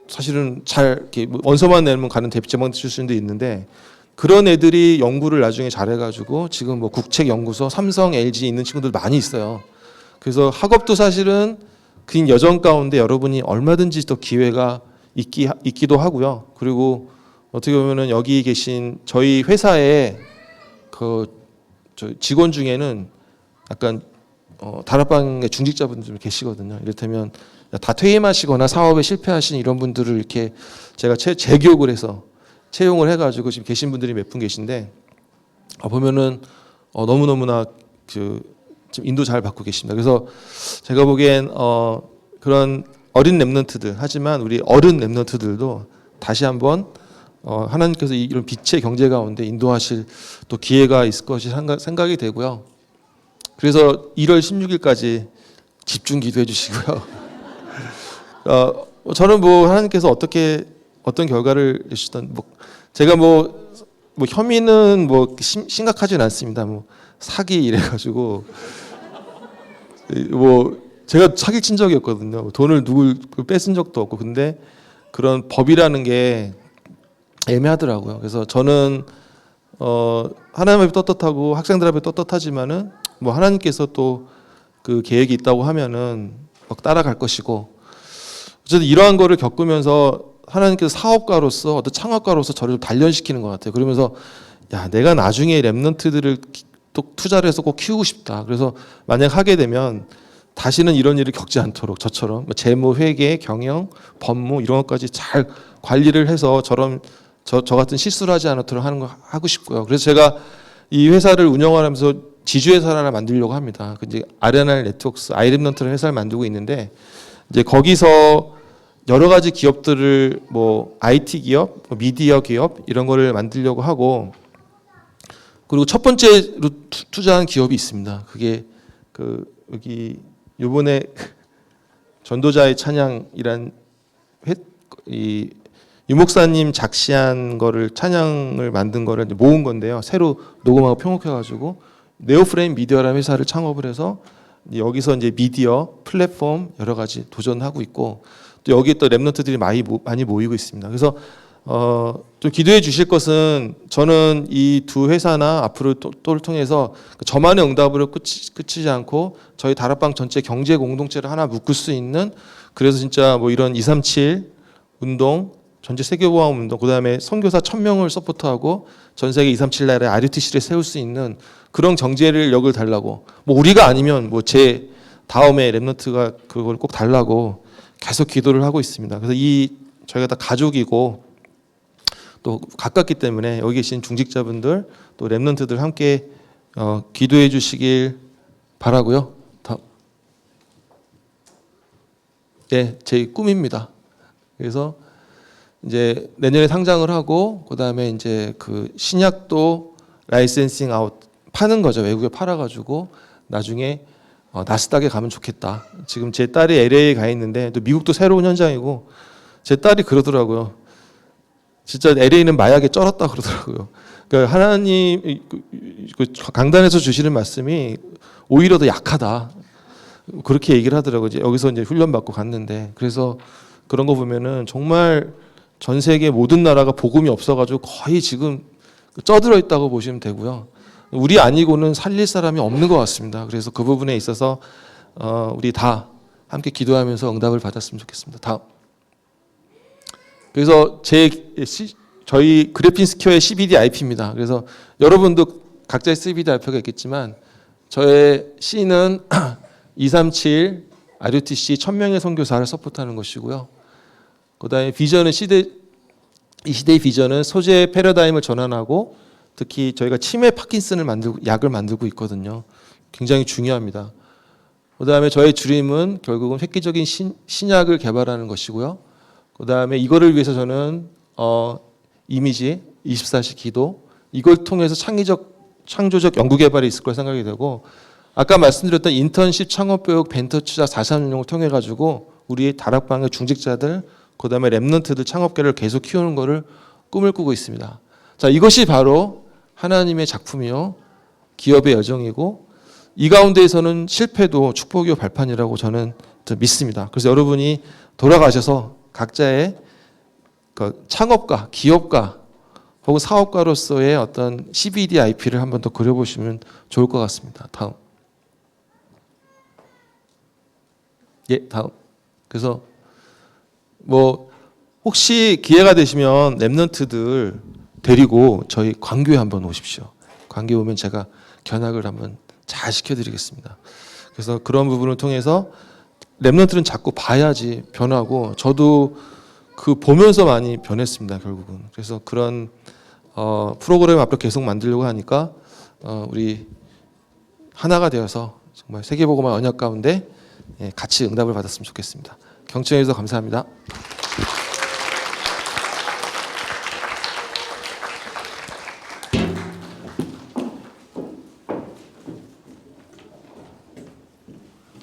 사실은 잘 이렇게 원서만 내면 가는 지방대 출신도 있는데 그런 애들이 연구를 나중에 잘해가지고 지금 뭐 국책연구소, 삼성, LG 있는 친구들 많이 있어요. 그래서 학업도 사실은 그 여정 가운데 여러분이 얼마든지 또 기회가 있기도 하고요. 그리고 어떻게 보면은 여기 계신 저희 회사의 저 직원 중에는 약간 다락방의 중직자분들 좀 계시거든요. 이를테면 다 퇴임하시거나 사업에 실패하신 이런 분들을 이렇게 제가 재교육을 해서 채용을 해가지고 지금 계신 분들이 몇 분 계신데 보면은 너무너무나 지금 인도 잘 받고 계십니다. 그래서 제가 보기엔 그런 어린 렘넌트들 하지만 우리 어른 렘넌트들도 다시 한번 하나님께서 이런 빛의 경제 가운데 인도하실 또 기회가 있을 것이 생각이 되고요. 그래서 1월 16일까지 집중 기도해 주시고요. 저는 뭐 하나님께서 어떤 결과를 주시던 제가 뭐 혐의는 뭐 심각하진 않습니다. 뭐 사기 이래가지고 뭐 제가 사기 친 적이 없거든요. 돈을 누굴 뺏은 적도 없고 근데 그런 법이라는 게 애매하더라고요. 그래서 저는 하나님 앞에 떳떳하고 학생들 앞에 떳떳하지만은 뭐 하나님께서 또 그 계획이 있다고 하면은 막 따라갈 것이고 어쨌든 이러한 거를 겪으면서 하나님께서 사업가로서 어떤 창업가로서 저를 좀 단련시키는 것 같아요. 그러면서 야 내가 나중에 렘넌트들을 또 투자를 해서 꼭 키우고 싶다. 그래서 만약 하게 되면 다시는 이런 일을 겪지 않도록 저처럼 재무, 회계, 경영, 법무 이런 것까지 잘 관리를 해서 저 같은 실수를 하지 않도록 하는 거 하고 싶고요. 그래서 제가 이 회사를 운영하면서 지주회사를 하나 만들려고 합니다. 이제 아레나 네트워크스, 아이렘넌트라는 회사를 만들고 있는데 이제 거기서 여러 가지 기업들을 뭐 IT 기업, 미디어 기업 이런 거를 만들려고 하고 그리고 첫 번째로 투자한 기업이 있습니다. 그게 여기 요번에 전도자의 찬양이란 이 유목사님 작시한 거를 찬양을 만든 거를 모은 건데요. 새로 녹음하고 편곡해가지고 네오프레임 미디어라는 회사를 창업을 해서 여기서 이제 미디어 플랫폼 여러 가지 도전하고 있고 또 여기에 또 렘넌트들이 많이 모이고 있습니다. 그래서 좀 기도해 주실 것은 저는 이 두 회사나 앞으로 또를 통해서 저만의 응답으로 끝이지 않고 저희 다락방 전체 경제 공동체를 하나 묶을 수 있는 그래서 진짜 뭐 이런 237 운동 전체 세계보험 운동 그다음에 선교사 1000명을 서포트하고 전 세계 237 나라에 RUTC를 세울 수 있는 그런 경제력을 달라고 뭐 우리가 아니면 뭐 제 다음에 렘넌트가 그걸 꼭 달라고 계속 기도를 하고 있습니다. 그래서 저희가 다 가족이고 또 가깝기 때문에 여기 계신 중직자분들 또 랩런트들 함께 기도해 주시길 바라고요. 네, 제 꿈입니다. 그래서 이제 내년에 상장을 하고 그다음에 이제 그 신약도 라이센싱 아웃 파는 거죠. 외국에 팔아가지고 나중에 나스닥에 가면 좋겠다. 지금 제 딸이 LA에 가 있는데 또 미국도 새로운 현장이고 제 딸이 그러더라고요. 진짜 LA는 마약에 쩔었다 그러더라고요. 그러니까 하나님 강단에서 주시는 말씀이 오히려 더 약하다. 그렇게 얘기를 하더라고요. 여기서 이제 훈련 받고 갔는데 그래서 그런 거 보면은 정말 전 세계 모든 나라가 복음이 없어가지고 거의 지금 쪄들어 있다고 보시면 되고요. 우리 아니고는 살릴 사람이 없는 것 같습니다. 그래서 그 부분에 있어서 우리 다 함께 기도하면서 응답을 받았으면 좋겠습니다. 다음. 그래서 저희 그래핀스퀘어의 CBD IP입니다. 그래서 여러분도 각자의 CBD IP가 있겠지만 저의 C는 237 RUTC 1000명의 선교사를 서포트하는 것이고요. 그다음에 비전은 이 시대의 비전은 소재 패러다임을 전환하고 특히 저희가 치매 파킨슨을 약을 만들고 있거든요. 굉장히 중요합니다. 그다음에 저의 주림은 결국은 획기적인 신약을 개발하는 것이고요. 그다음에 이거를 위해서 저는 이미지 24시 기도 이걸 통해서 창조적 연구 개발이 있을 거라 생각이 되고 아까 말씀드렸던 인턴십 창업교육 벤처 투자 4.0을 통해 가지고 우리 다락방의 중직자들 그다음에 랩런트들 창업계를 계속 키우는 거를 꿈을 꾸고 있습니다. 자, 이것이 바로 하나님의 작품이요 기업의 여정이고 이 가운데에서는 실패도 축복이요 발판이라고 저는 믿습니다. 그래서 여러분이 돌아가셔서 각자의 그 창업가, 기업가 혹은 사업가로서의 어떤 CBD IP를 한번 더 그려보시면 좋을 것 같습니다. 다음. 예, 다음. 그래서 뭐 혹시 기회가 되시면 랩런트들 데리고 저희 광교에 한번 오십시오. 광교에 오면 제가 견학을 한번 잘 시켜드리겠습니다. 그래서 그런 부분을 통해서 랩런트는 자꾸 봐야지 변하고 저도 그 보면서 많이 변했습니다. 결국은. 그래서 그런 프로그램 앞으로 계속 만들려고 하니까 우리 하나가 되어서 정말 세계복음화 언약 가운데 같이 응답을 받았으면 좋겠습니다. 경청해 주셔서 감사합니다.